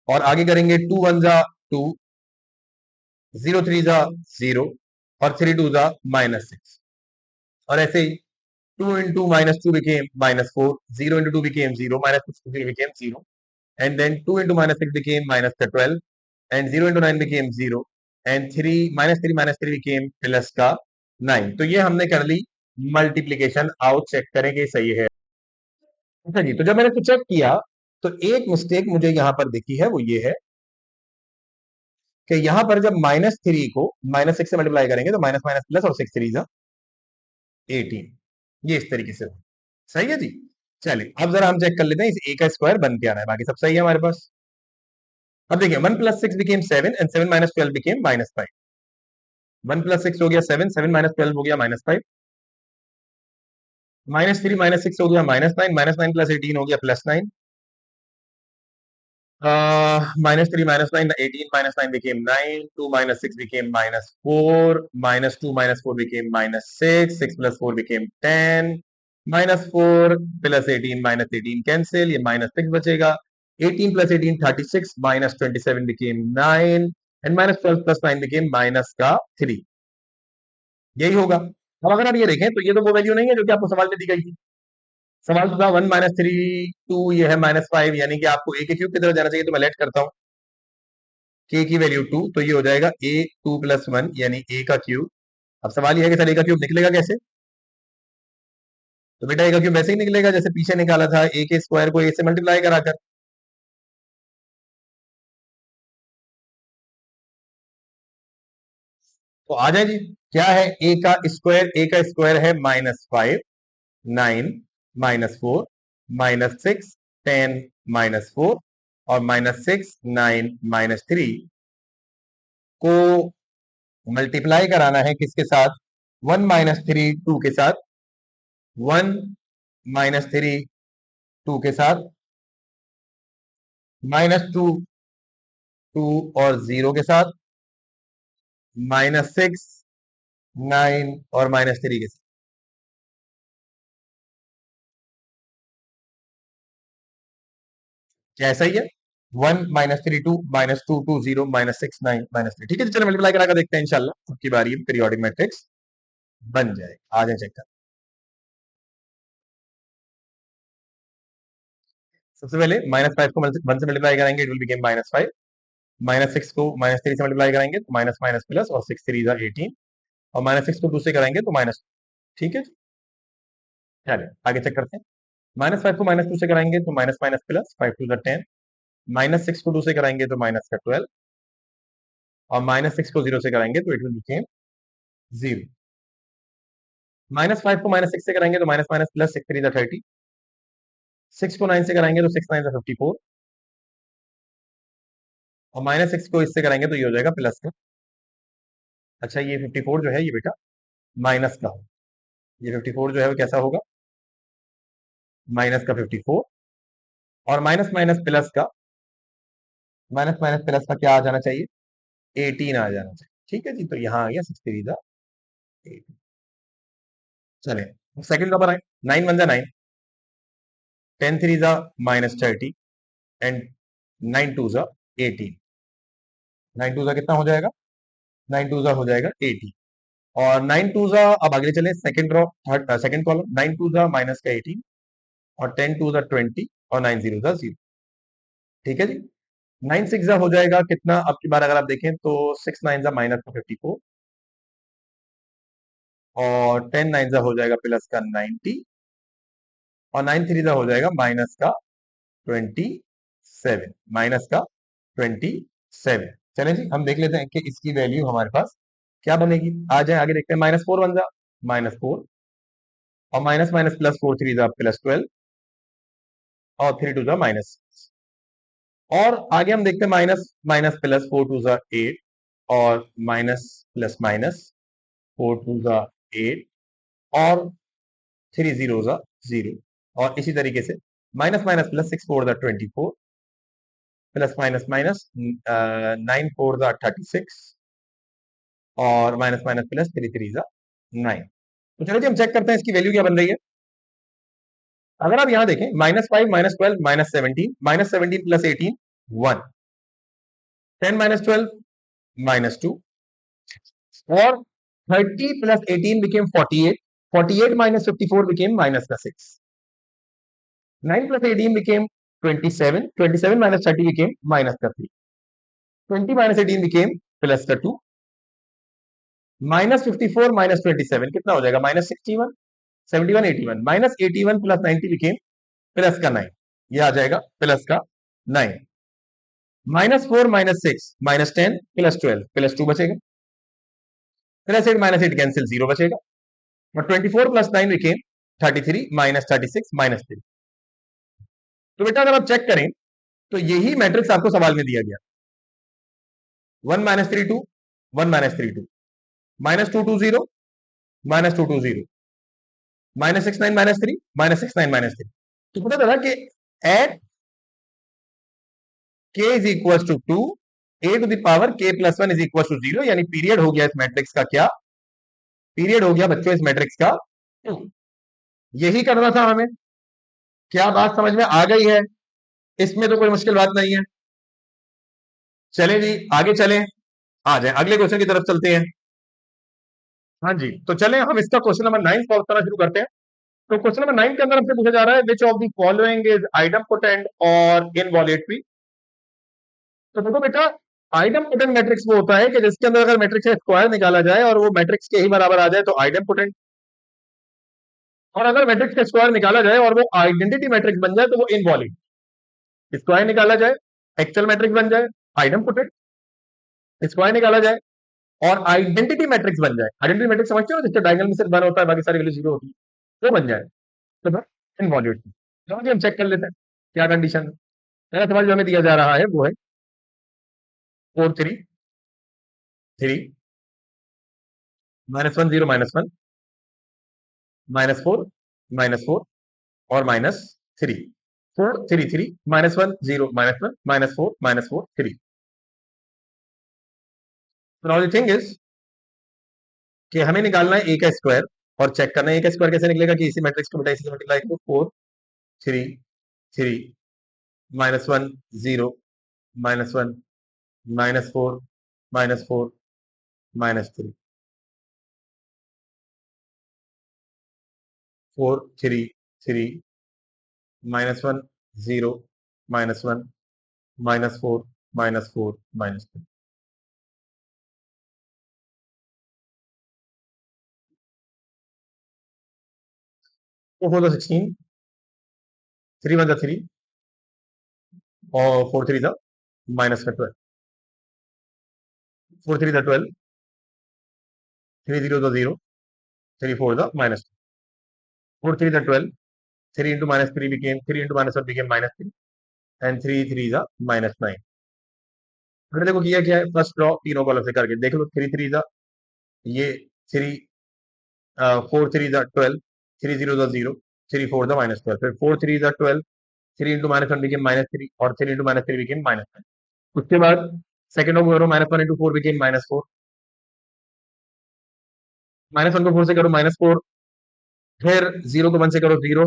और आगे करेंगे 2 1s are 2, 0 3s are 0, और 3 2s are -6. और ऐसे ही 2 into -2 became -4, 0 into 2 became 0, -6 became 0, and then 2 into -6 became -12, and 0 into 9 became 0, and 3 -3 became plus का 9. तो ये हमने कर ली मल्टीप्लीकेशन. आओ चेक करें कि सही है. अच्छा जी, तो जब मैंने चेक किया तो एक मिस्टेक मुझे यहां पर दिखी है, वो ये है कि यहां पर जब -3 को -6 से मल्टीप्लाई करेंगे तो माइनस माइनस प्लस, और 6 3 जा 18. ये इस तरीके से. सही है जी. चलिए अब जरा हम चेक कर लेते हैं इस ए का स्क्वायर बन के आ रहा है. बाकी सब सही है हमारे पास. अब देखिए 1 + 6 बिकेम 7, एंड 7 - 12 बिकेम -5. 1 + 6 हो गया 7, 7 - 12 हो गया -5, -3 -6 हो गया -9, -9 + 18 हो गया +9, -3 -9 18, -9 became 9, 2 - 6 became -4, -2 -4 became -6, 6 + 4 became 10, -4 + 18 -18 cancel, ये -6 बचेगा. 18 + 18 36, -27 became 9, एंड -12 + 9 became -3. यही होगा. अब अगर आप ये देखें तो ये तो वो वैल्यू नहीं है जो कि आपको सवाल में दी गई थी. सवाल तो था 1 -3 2, ये है -5, यानी कि आपको ए के क्यूब की तरफ जाना चाहिए. तो मैं लेट करता हूं के की वैल्यू 2, तो ये हो जाएगा a2 + 1, यानी a का क्यूब. अब सवाल ये है कि सर ए का क्यूब निकलेगा कैसे. तो बेटा ए का क्यूब वैसे ही निकलेगा जैसे पीछे निकाला था, ए के स्क्वायर को ए से मल्टीप्लाई कराकर. तो आ जाए जी. क्या है ए का स्क्वायर. ए का स्क्वायर है -5, 9, -4, -6, 10, -4, और -6, 9, -3 को मल्टीप्लाई कराना है किसके साथ. 1 -3 2 के साथ, 1 -3 2 के साथ, -2 2 और 0 के साथ, -6 9 और -3 के साथ. क्या ऐसा ही है. 1 -3 2 -2 2 0 -6 9 -3. ठीक है, तो चलो मल्टीप्लाई करा कर देखते हैं. इंशाल्लाह आपकी बारी पीरियोडिक मैट्रिक्स बन जाए. आ जाए चेक कर. सबसे पहले -5 को 1 से मल्टीप्लाई करेंगे, इट विल बिकम -5. -6 को -3 से मल्टीप्लाई करेंगे तो माइनस माइनस प्लस, और 6 3 जा 18, और -6 को 2 से करेंगे तो माइनस. ठीक है. चलिए आगे चेक करते हैं. -5 को -2 से कराएंगे तो माइनस माइनस प्लस, 5 2 10, -6 को 2 से कराएंगे तो माइनस का 12, और -6 को 0 से कराएंगे तो इट विल बिकेम 0. -5 को -6 से कराएंगे तो माइनस माइनस प्लस, 6 3 जा 30, 6 को 9 से कराएंगे तो 6 9 जा 54, और -6 को इससे कराएंगे तो ये हो जाएगा प्लस का. अच्छा, ये 54 जो है ये बेटा माइनस का हो. ये 54 जो है वो कैसा होगा. माइनस का 54, और माइनस माइनस प्लस का, माइनस माइनस प्लस का क्या आ जाना चाहिए. 18 आ जाना चाहिए. ठीक है जी. तो यहाँ आ गया 6 3 जा 18. चले सेकंड नंबर आए. 9 1 जा 9, 10 3 जा -30, एंड 9 2 जा 18. 9 2 जा कितना हो जाएगा. 9 2 जा हो जाएगा 80. और 9 2 जा, अब आगे चले second row, third second column. 9 2 जा माइनस का 18, और 10 2 जा 20, और 9 0 जा 0. ठीक है जी. 9 6 जा हो जाएगा कितना. अब की बार अगर आप देखें तो 6 9 जा माइनस का 54, और 10 नाइन जा हो जाएगा प्लस का 90 और 9 थ्री जा हो जाएगा माइनस का 27, माइनस का 27। चलें जी, हम देख लेते हैं कि इसकी वैल्यू हमारे पास क्या बनेगी। आ जाए आगे देखते हैं। -4 बन जा -4 और माइनस माइनस प्लस 4 थ्री जा प्लस 12 और 3 टू जा माइनस। और आगे हम देखते हैं माइनस माइनस प्लस 4 टू जा 8 और माइनस प्लस माइनस 4 टू जा 8 और 3 जीरो जा 0 और इसी तरीके से माइनस माइनस प्लस 6 फोर जा 24 प्लस माइनस माइनस 9 फोर जा 36 और माइनस माइनस प्लस 3 थ्री जा 9। तो चलो जी हम चेक करते हैं इसकी वैल्यू क्या बन रही है। अगर आप यहां देखें -5 -12 -17 -17 प्लस 18 1 10 -12 -2 और 30 plus 18 became 48 48 minus 54 became minus का 6 9 plus 18 became 27 27 minus 30 became minus का 3 20 minus 18 became plus का 2 minus 54 minus 27 कितना हो जाएगा -61 71 81 minus 81 plus 90 became प्लस का 9 ये आ जाएगा प्लस का 9 -4 -6 -10 प्लस 12 प्लस 2 बचेगा प्लस 8 -8 कैंसिल 0 बचेगा और 24 प्लस 9 became 33 minus 36 minus 3। तो बेटा अगर आप चेक करें तो यही मैट्रिक्स आपको सवाल में दिया गया 1 -3 2 1 -3 2 -2 2 0 -2 2 0 -6 9 -3 -6 9 -3। तो पता चला कि at k is equal to 2 a to the power k plus 1 is equal to 0 यानी पीरियड हो गया इस मैट्रिक्स का क्या, पीरियड हो गया बच्चों इस मैट्रिक्स का 2। यही करना था हमें। क्या बात समझ में आ गई है? इसमें तो कोई मुश्किल बात नहीं है। चलें जी आगे चलें, आ जाए अगले क्वेश्चन की तरफ चलते हैं। हाँ जी, तो चलें हम इसका क्वेश्चन नंबर 9 सॉल्व करना शुरू करते हैं। तो क्वेश्चन नंबर 9 के अंदर हमसे पूछा जा रहा है which of the following is idempotent और इनवॉलेटरी। तो देखो बेटा आइडमपोटेंट मैट्रिक्स वो होता है कि जिसके अंदर अगर मैट्रिक्स का स्क्वायर निकाला जाए और वो मैट्रिक्स के ही बराबर आ जाए तो आइडमपोटेंट, और अगर मैट्रिक्स का स्क्वायर निकाला जाए और वो आइडेंटिटी मैट्रिक्स बन जाए तो वो इनवॉलिड। स्क्वायर निकाला जाए एक्चुअल मैट्रिक्स बन जाए आइडमपोटेंट, स्क्वायर निकाला जाए और आइडेंटिटी मैट्रिक्स बन जाए, आइडेंटिटी मैट्रिक्स समझते हो जिससे डायगोनल में सिर्फ 1 होता है बाकी सारी वैल्यू 0 होती है, वो बन जाए तो फिर इनवॉल्यूट। चलो हम चेक कर लेते हैं क्या कंडीशन है। पहला सवाल जो हमें दिया जा रहा है वो है 4 3 3 -1 0 -1 -4 -4 और -3 4 3 3 -1 0 -1 -4 -4 3। तो नाउ द थिंग इज कि हमें निकालना है ए का स्क्वायर और चेक करना है ए का स्क्वायर कैसे निकलेगा कि इसी मैट्रिक्स को बेटा इसी से मल्टीप्लाई करो 4 3 3 -1 0 -1 -4 -4 -3 4 3 3 -1 0 -1 -4 -4 -3। तो 4 16 3 1 3 और 4 3 -12 4 3 12 3 0 0 3 4 -2 4 3 12 3 into -3 became 3 into -1 became -3 and 3 3 -9। मैंने देखो किया क्या है फर्स्ट ड्रॉ तीनों कॉलम से करके देख लो 3 3 ये 3 4 3 12 3 0 0 3 4 -12 फिर 4 3 12 3 इंटू -1 बिकेम -3 और 3 इंटू -3 बिकेम -9। उसके बाद सेकंड ऑफ करो -1 इंटू 4 बिकेम -4 -1 को 4 से करो -4 फिर 0 को 1 से करो 0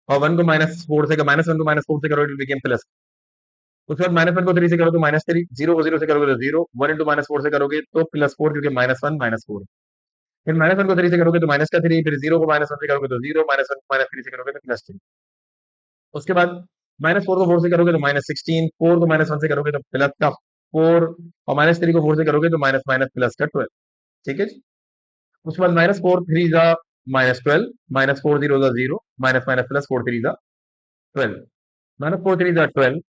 और 1 को -4 से -1 को -4 से करो इट बिकेम प्लस। उसके बाद -1 को 3 से करो तो -3 0 को 0 से करोगे तो 0 1 इंटू -4 से करोगे तो +4 क्योंकि -1 -4 फिर -1 को 3 से करोगे तो माइनस का 3 फिर 0 को -1 से करोगे तो 0 -1 को -3 से करोगे तो +3। उसके बाद -4 को 4 से करोगे तो -16 4 को -1 से करोगे तो प्लस का 4 और -3 को 4 से करोगे तो माइनस माइनस प्लस का 12। ठीक है जी। उसके बाद माइनस फोर थ्री जा माइनस 12, माइनस फोर जीरो जा zero, minus minus plus four three जा 12, माइनस फोर थ्री जा 12,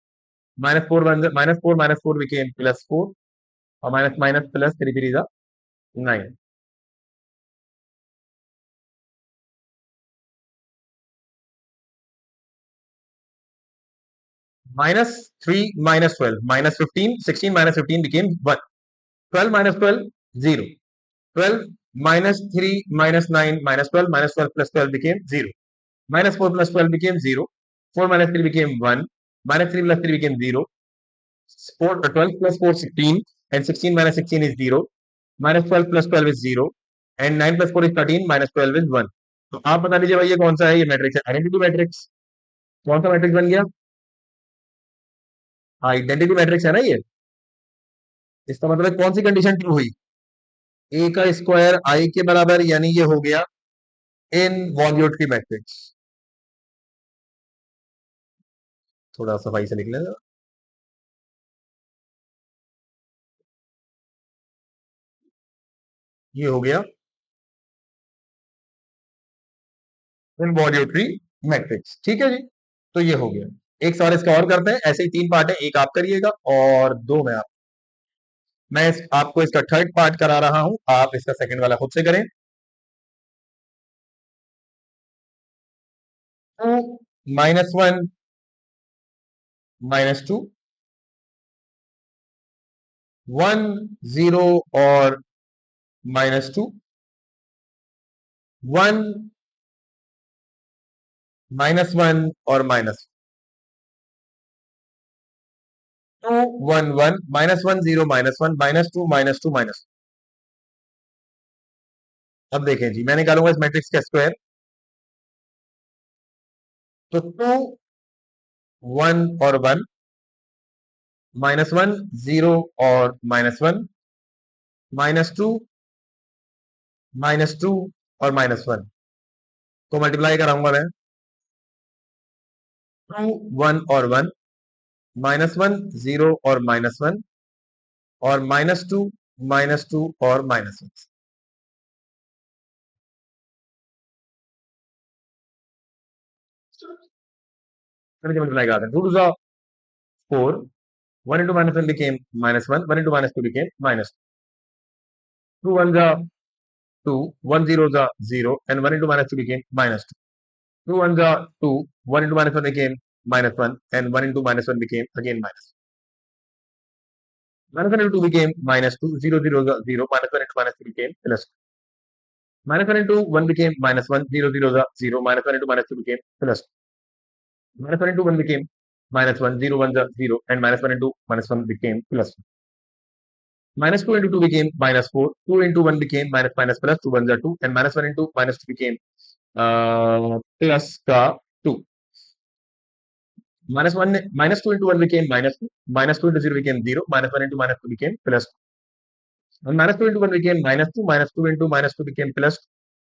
minus four one minus four became plus four, और minus minus plus three three जा 9, minus 3 minus 12 minus 15, 16 minus 15 became 1, 12 minus 12 0, 12 minus 3 minus 9 minus 12 minus 12 plus 12 became 0, minus 4 plus 12 became 0, 4 minus 3 became 1, minus 3 plus 3 became 0, 12 plus 4 16, and 16 minus 16 is 0, minus 12 plus 12 is 0, and 9 plus 4 is 13, minus 12 is 1. तो आप बता दीजिए भाई ये कौन सा है, ये मैट्रिक्स है आइडेंटिटी मैट्रिक्स, कौन सा मैट्रिक्स बन गया, आइडेंटिटी मैट्रिक्स है ना ये, इसका मतलब कौन सी कंडीशन ट्रू हुई, ए का स्क्वायर आई के बराबर, यानी ये हो गया इन वॉल्यूटरी मैट्रिक्स। थोड़ा सफाई से लिख लेना, ये हो गया इन वॉल्यूटरी मैट्रिक्स, ठीक है जी। तो ये हो गया, एक सवाल इसका और करते हैं, ऐसे ही तीन पार्ट है, एक आप करिएगा और दो मैं आपको इसका थर्ड पार्ट करा रहा हूं, आप इसका सेकंड वाला खुद से करें। 2 माइनस 1 माइनस 2, 1 0 और माइनस 2, 1 माइनस 1 और minus 2, 1 1 minus 1 0 minus 1 minus 2 minus 2 minus. अब देखें जी, मैं निकालूंगा इस मैट्रिक्स का स्क्वायर, तो 2 1 और 1, माइनस 1 0 और माइनस 1, माइनस 2 माइनस 2 और माइनस 1 को मल्टीप्लाई कराऊंगा मैं, 2 1 और 1, माइनस 1 0 और माइनस 1, और माइनस 2 और माइनस 1। मल्टीप्लाई कराते हैं, 2 2 4, 1 into minus 1 became minus 1, 1 into minus 2 became minus 2, 2 1 2, 1 0 0, and 1 into minus 2 became minus 2, 2 1 2, 1 into minus 1 became minus 1, and 1 into minus 1 became again minus 1. Minus 1 into 2 became minus 2, 0 0 0, minus 1 into minus 2 became plus 2. Minus 1 into 1 became minus 1, 0 0 0, minus 1 into minus 2 became plus 2. Minus 1 into 1 became minus 1, 0 1 0, and minus 1 into minus 1 became plus 2. Minus 2 into 2 became minus 4, 2 into 1 became minus minus plus, 2 1 2, and minus 1 into minus 2 became plus का 2. Minus 1 minus 2 into 1 became minus 2, minus 2 into 0 became 0, minus 1 into minus 2 became plus 2. And minus 2 into 1 became minus 2, minus 2 into minus 2 became plus 2,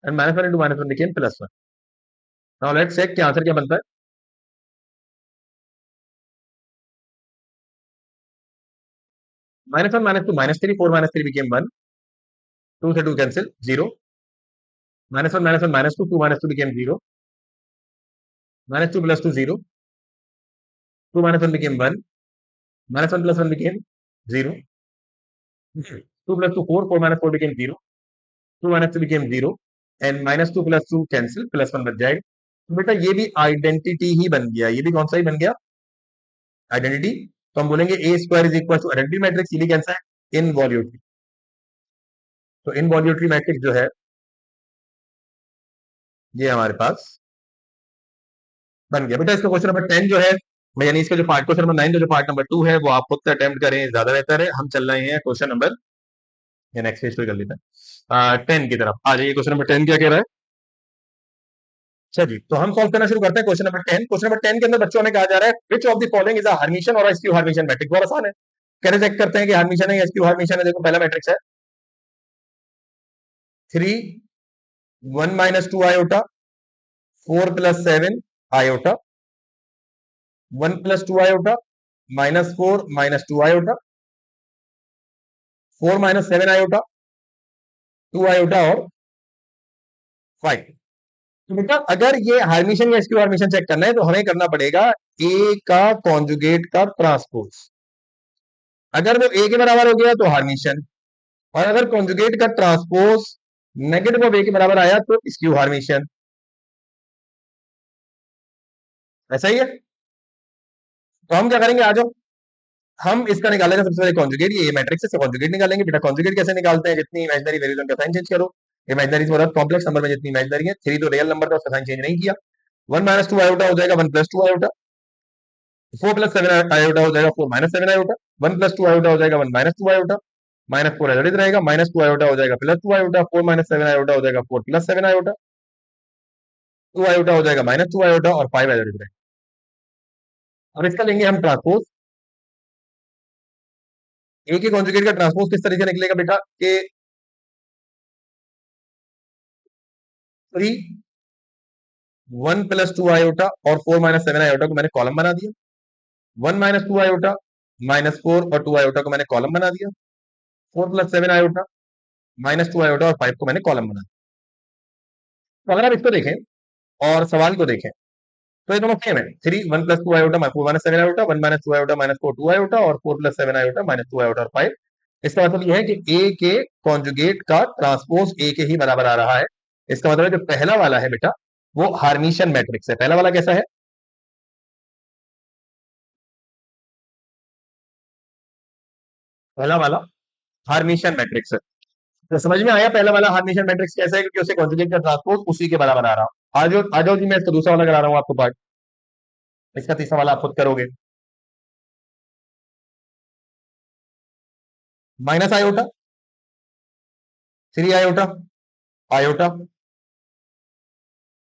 and minus 1 into minus 1 became plus 1. Now let's check क्या answer क्या बनता है। Minus 1 minus 2 minus 3, 4 minus 3 became 1, 2 से 2 cancel 0, minus 1 minus 1 minus 2, 2 minus 2 became 0, minus 2 plus 2 0, 2 minus 1 became 1, minus 1 plus 1 became 0, 2 plus 2 4, 4 minus 4 became 0, 2 minus 2 became 0, and minus 2 plus 2 cancel, plus 1 बच जाएगा। तो बेटा ये भी आइडेंटिटी ही बन गया, ये भी कौन सा ही बन गया, आइडेंटिटी। तो हम बोलेंगे A square is equal to identity matrix, ये भी कैसा है, इनवॉल्यूटरी। तो इनवॉल्यूटरी मैट्रिक्स जो है ये हमारे पास बन गया। बेटा इसका क्वेश्चन नंबर 10 जो है, यानी इसका जो पार्ट क्वेश्चन नंबर 9 जो पार्ट नंबर 2 है वो आप खुद से अटेम्प्ट करें, ज्यादा बेहतर है। हम चल रहे हैं क्वेश्चन नंबर, या नेक्स्ट पेज पे कर लेते हैं 10 की तरफ आ जाइए। क्वेश्चन नंबर 10 क्या कह रहा है, अच्छा जी, तो हम सॉल्व करना शुरू करते हैं क्वेश्चन नंबर 10। क्वेश्चन नंबर 10 के अंदर बच्चों ने कहा जा रहा है which of the following is a Hermitian और स्क्यू हर्मिशियन मैट्रिक्स। बहुत आसान है, कैसे चेक करते हैं कि हर्मिशियन है या स्क्यू हर्मिशियन है। देखो पहला मैट्रिक्स है 3 1 minus 2 iota, 4 plus 7 iota, 1 plus 2 iota, minus 4 minus 2 iota, 4 minus 7 iota, 2 iota और फाइव। तो बेटा अगर ये हार्मिशन या स्क्यू हार्मिशन चेक करना है तो हमें करना पड़ेगा ए का कॉन्जुगेट का ट्रांसपोज। अगर वो ए के बराबर हो गया तो हार्मिशन, और अगर कॉन्जुगेट का ट्रांसपोज नेगेटिव ऑफ ए के बराबर आया तो स्क्यू हार्मिशन। ऐसा ही है। तो हम क्या करेंगे, आ जाओ हम इसका निकालेंगे सबसे पहले कॉन्जुगेट। ये मैट्रिक्स से कॉन्जुगेट निकालेंगे। बेटा कॉन्जुगेट कैसे निकालते हैं, जितनी इमेजिनरी वैल्यूज उनका साइन चेंज करो। इमेजिनरी से मतलब कॉम्प्लेक्स नंबर में जितनी इमेजिनरी है, थ्री तो रियल नंबर था, उसका साइन चेंज नहीं किया। वन माइनस टू आयोटा हो जाएगा one plus two iota, four plus seven iota हो जाएगा four minus seven iota, one plus two iota हो जाएगा one minus two iota, minus four as रहेगा, माइनस टू आयोटा हो जाएगा plus two iota, four minus seven iota हो जाएगा four plus seven iota, two iota हो जाएगा minus two iota, और फाइव एज रहेगा। अब इसका लेंगे हम ट्रांसपोज। ए के कॉन्जुगेट का ट्रांसपोज किस तरीके से निकलेगा बेटा कि three one plus two iota और फोर माइनस सेवन आयोटा को मैंने कॉलम बना दिया, one minus two iota minus four और टू आयोटा को मैंने कॉलम बना दिया, four plus seven iota minus two iota और फाइव को मैंने कॉलम बना दिया। तो अगर आप इसको देखें और सवाल को देखें तो ये दोनों सेम है। Three one plus two iota four minus seven iota, one minus two iota minus four two iota, और four plus seven iota minus two iota और फाइव। इसका मतलब यह है कि ए के कॉन्जुगेट का ट्रांसपोज ए के ही बराबर आ रहा है। इसका मतलब है जो पहला वाला है बेटा वो हार्मिशन मैट्रिक्स है। पहला वाला कैसा है, पहला वाला हार्मिशन मैट्रिक्स है। तो समझ में आया पहला वाला हार्मिशन मैट्रिक्स कैसा है, क्योंकि उसे कॉन्जुगेट का ट्रांसपोज उसी के बराबर आ रहा है। आ जाओ जी, मैं इसका दूसरा वाला करा रहा हूं आपको पार्ट। इसका तीसरा वाला आप खुद करोगे। Minus iota, three iota, iota,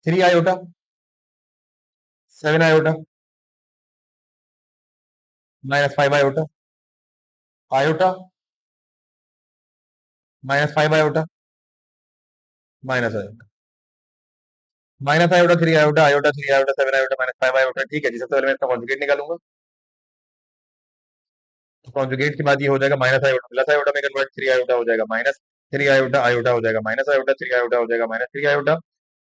three iota, seven iota, minus five iota, iota, minus five iota, minus iota, minus iota, three iota, iota, three iota, seven iota, minus five iota. ठीक है जी, सबसे पहले मैं इसका कॉन्जुगेट निकालूंगा। तो conjugate के बाद ये हो जाएगा माइनस आयोटा प्लस आयोटा में कन्वर्ट, थ्री आयोटा हो जाएगा माइनस थ्री आयोटा, आयोटा हो जाएगा माइनस आयोटा, थ्री आयोटा हो जाएगा minus three iota,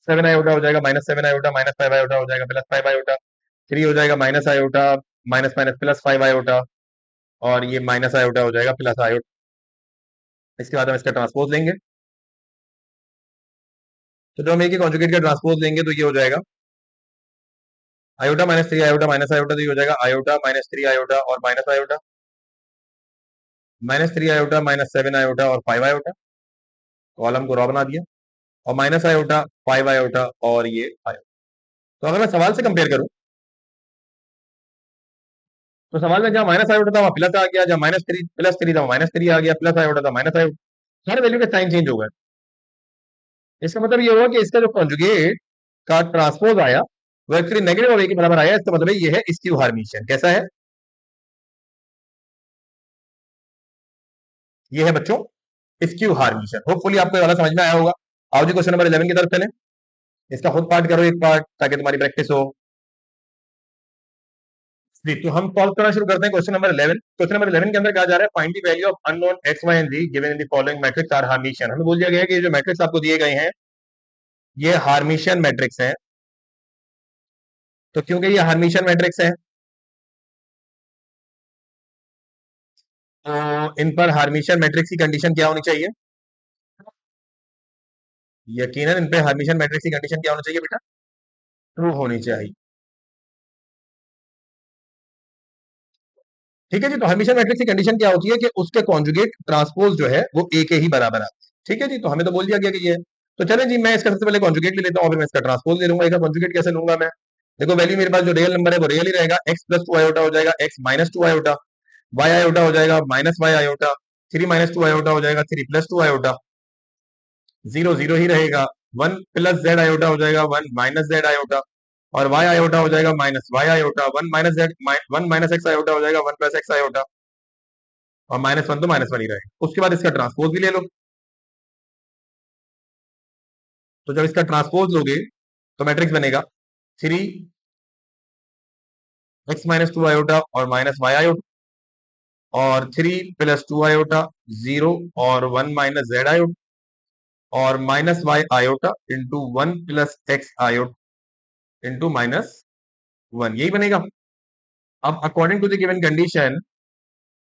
seven iota हो जाएगा minus seven iota, minus five iota हो जाएगा प्लस फाइव आयोटा, थ्री हो जाएगा minus iota, minus minus plus five iota, और ये माइनस आयोटा हो जाएगा प्लस आयोटा। इसके बाद हम इसका ट्रांसपोज लेंगे। तो जो हम एक ही कॉन्जुगेट का ट्रांसपोज लेंगे तो ये हो जाएगा iota minus three iota minus iota, तो ये हो जाएगा आयोटा माइनस थ्री आयोटा और minus iota, minus three iota minus seven iota और फाइव आयोटा, कॉलम को रॉ बना दिया, और माइनस आयोटा फाइव आयोटा और ये आयोटा। तो अगर मैं सवाल से कंपेयर करूं तो सवाल में जहां माइनस आयोटा था वहां प्लस आ गया, जहां माइनस थ्री प्लस थ्री था माइनस थ्री आ गया, प्लस आयोटा था माइनस आयोटा, हर वैल्यू के साइन चेंज हो गए। इसका मतलब ये हुआ कि इसका जो कॉन्जुगेट का ट्रांसपोज आया वो एक्चुअली नेगेटिव और ए के बराबर आया। इसका मतलब ये है स्क्यू हार्मिशन। कैसा है, ये है बच्चों स्क्यू हार्मिशन। होपफुली आपको ये वाला समझ में आया होगा। आओ जी क्वेश्चन नंबर 11 की तरफ चलें। इसका खुद पार्ट करो एक पार्ट, ताकि तुम्हारी प्रैक्टिस हो। जी, तो हम सॉल्व करना शुरू करते हैं क्वेश्चन नंबर 11। क्वेश्चन नंबर 11 के अंदर कहा जा रहा है find the value of unknown X Y and Z given in the following matrix are hermitian. हमें बोल दिया गया है कि ये जो मैट्रिक्स आपको दिए गए हैं ये हार्मिशन मैट्रिक्स हैं। तो क्योंकि ये हार्मिशन मैट्रिक्स हैं तो इन पर हार्मिशन मैट्रिक्स की कंडीशन क्या होनी चाहिए, यकीनन इन पे हार्मिशन मैट्रिक्स की कंडीशन क्या होनी चाहिए बेटा, ट्रू होनी चाहिए। ठीक है जी। तो हर्मिशन मैट्रिक्स की कंडीशन क्या होती है कि उसके कॉन्जुगेट ट्रांसपोज जो है वो ए के ही बराबर आता है। ठीक है जी। तो हमें तो बोल दिया गया कि ये है। तो चलें जी, मैं इसका सबसे पहले कॉन्जुगेट ले लेता हूँ और फिर मैं इसका ट्रांसपोज ले लूंगा। इसका कॉन्जुगेट कैसे लूंगा मैं, देखो वैल्यू मेरे पास जो रियल नंबर है वो रियल ही रहेगा। एक्स प्लस टू आयोटा हो जाएगा X minus two iota, Y iota हो जाएगा minus Y iota, three minus two iota हो जाएगा three plus two iota, zero zero ही रहेगा। वन प्लस जेड आयोटा हो जाएगा वन माइनस जेड आयोटा, और वाई आयोटा हो जाएगा minus Y iota, one minus Z one minus X iota हो जाएगा वन प्लस एक्स आयोटा, और माइनस वन तो माइनस वन ही रहेगा। उसके बाद इसका ट्रांसपोज भी ले लो। तो जब इसका ट्रांसपोज लोगे तो मैट्रिक्स बनेगा three x minus two iota और माइनस वाई आयोटा, और three plus two iota zero और वन माइनस जेड आयोटा, और minus Y iota into 1 + x iota into -1, यही बनेगा। अब according to the given condition,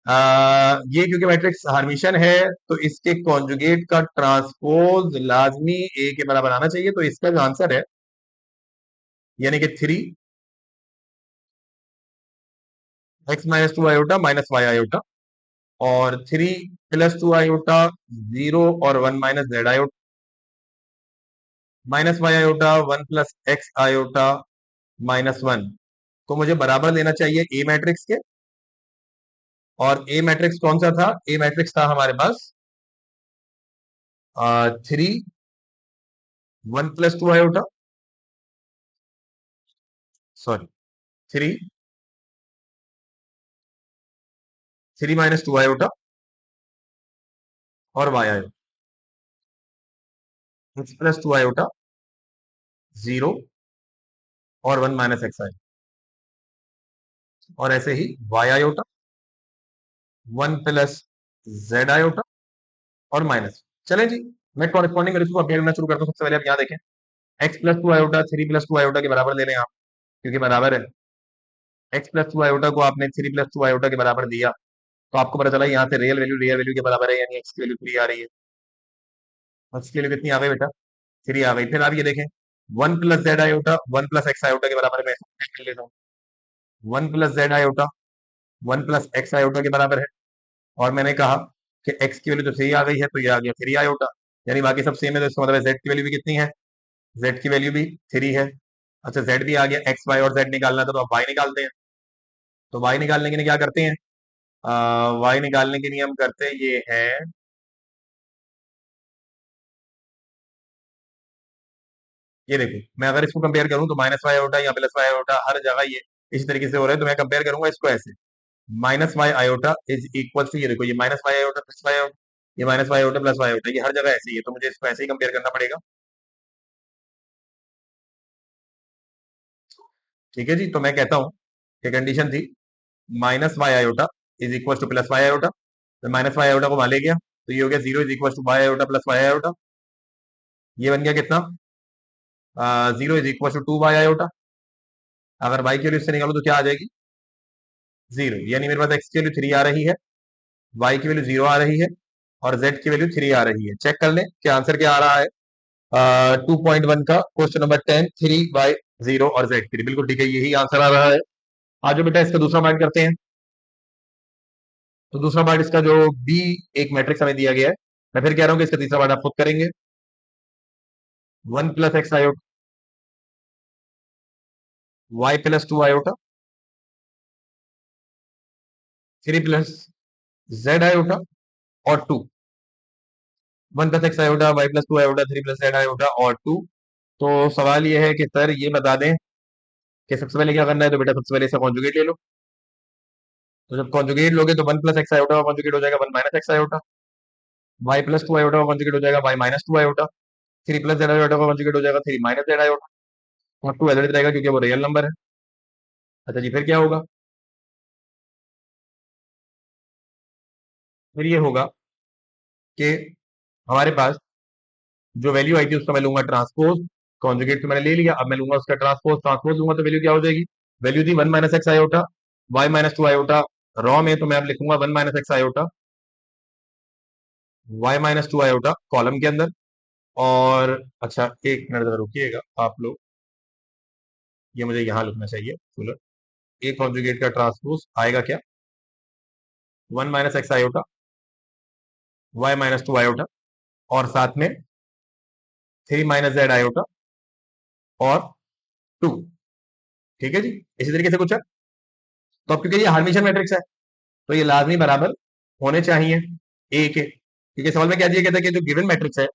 ये क्योंकि मैट्रिक्स हर्मिशन है तो इसके कॉन्जुगेट का ट्रांसपोज लाजमी ए के बराबर आना चाहिए, तो इसका जो आंसर है यानी कि 3x-2 iota minus Y iota और 3 + 2 आयोटा 0 और 1 - z iota minus Y iota 1 + x iota -1 को मुझे बराबर लेना चाहिए ए मैट्रिक्स के। और ए मैट्रिक्स कौन सा था? ए मैट्रिक्स था हमारे पास 3 1 + 2 आयोटा, सॉरी 3 3 - 2 आयोटा और वाई आयोटा, x + 2 आयोटा 0 और 1 - x आयोटा, और ऐसे ही वाई आयोटा 1 + z आयोटा और माइनस। चलें जी, मैं कॉरेस्पॉन्डिंग वैल्यूज को अपडेट करना शुरू करता हूं। सबसे पहले आप यहाँ देखें, x + 2 आयोटा 3 + 2 आयोटा के बराबर ले लें आप, क्योंकि बराबर है। x + 2 आयोटा को आपने 3 + 2 आयोटा के बराबर दिया तो आपको पता चला यहाँ से रियल वैल्यू के बराबर है, यानी x की वैल्यू 3 आ रही है। x की वैल्यू कितनी आ गई बेटा? 3 आ गई। फिर आप ये देखें 1 + z आयोटा 1 + x आयोटा के बराबर है, मैं कर लेता हूँ। 1 + z आयोटा 1 + x आयोटा के बराबर है, और मैंने कहा कि x की वैल्यू तो 3 आ गई है, तो ये आ गया 3 आयोटा, यानी बाकी सब सेम है, तो इसका मतलब z की वैल्यू भी कितनी है? z की वैल्यू भी 3 है। अच्छा, z भी आ गया, x y और z निकालना था तो आप y निकालते हैं। तो y निकालने के लिए क्या करते हैं? y निकालने के लिए हम करते ये है, ये देखो मैं अगर इसको कंपेयर करूं तो माइनस वाई आयोटा या प्लस वाई आयोटा हर जगह ये इसी तरीके से हो रहा है, तो मैं कंपेयर करूंगा इसको ऐसे, minus Y iota is equal to, ये देखो ये minus Y iota plus Y iota, ये minus Y iota plus Y iota, ये हर जगह ऐसे ही है, तो मुझे इसको ऐसे ही कंपेयर करना पड़ेगा। ठीक है जी, तो मैं कहता हूं कि कंडीशन थी minus Y iota is equal to plus Y iota, तो माइनस वाई आयोटा को वहां ले गया तो ये हो गया 0 = y iota plus y iota, ये बन गया कितना? 0 = 2 y आयोटा। अगर y की वैल्यू इससे निकालो तो क्या आ जाएगी? 0, यानी मेरे पास x की वैल्यू 3 आ रही है, y की वैल्यू 0 आ रही है और z की वैल्यू 3 आ रही है। चेक कर लें कि आंसर क्या आ रहा है। 2.1 का क्वेश्चन नंबर 10, 3 y 0 और z 3, बिल्कुल ठीक है, यही आंसर आ रहा है। आज जो बेटा इसका दूसरा पार्ट करते हैं, तो दूसरा पार्ट इसका जो बी एक मैट्रिक्स हमें दिया गया है, मैं फिर कह रहा हूँ कि इसका तीसरा पार्ट आप खुद करेंगे। 1 + x iota y + 2 iota 3 + z iota और 2, 1 + x iota y + 2 iota 3 + z iota और 2। तो सवाल ये है कि सर ये बता दें कि सबसे पहले क्या करना है, तो बेटा सबसे पहले इसका कॉन्जुगेट ले लो। तो जब कॉन्जुगेट लोगे तो 1 + x आयोटा का कॉन्जुगेट हो जाएगा 1 - x आयोटा, y + 2 आयोटा का कॉन्जुगेट हो जाएगा y - 2 आयोटा, 3 + z आयोटा का कॉन्जुगेट हो जाएगा 3 - z आयोटा, और 2 एलजेब्रिक रहेगा क्योंकि वो रियल नंबर है। अच्छा जी, फिर क्या होगा? फिर ये होगा कि हमारे पास जो वैल्यू आई थी उसका मैं लूंगा ट्रांसपोज, कॉन्जुगेट तो मैंने ले लिया, अब मैं लूंगा उसका ट्रांसपोज, ट्रांसपोज लूंगा तो वैल्यू क्या हो जाएगी? वैल्यू थी 1 - x iota y - 2 iota, raw में तो मैं अब लिखूंगा 1 - x iota y - 2 iota column के अंदर। और अच्छा, एक मिनट जरा रुकिएगा आप लोग, ये मुझे यहाँ लिखना चाहिए फुलर। ए कॉन्जुगेट का ट्रांसपोज आएगा क्या? 1 - x आयोटा y - 2 आयोटा और साथ में 3 - z आयोटा और 2। ठीक है जी, इसी तरीके से कुछ है। तो अब क्योंकि ये हार्मिशन मैट्रिक्स है तो ये लाजमी बराबर होने चाहिए ए के, क्योंकि सवाल में क्या दिया गया था कि जो गिवन मैट्रिक्स है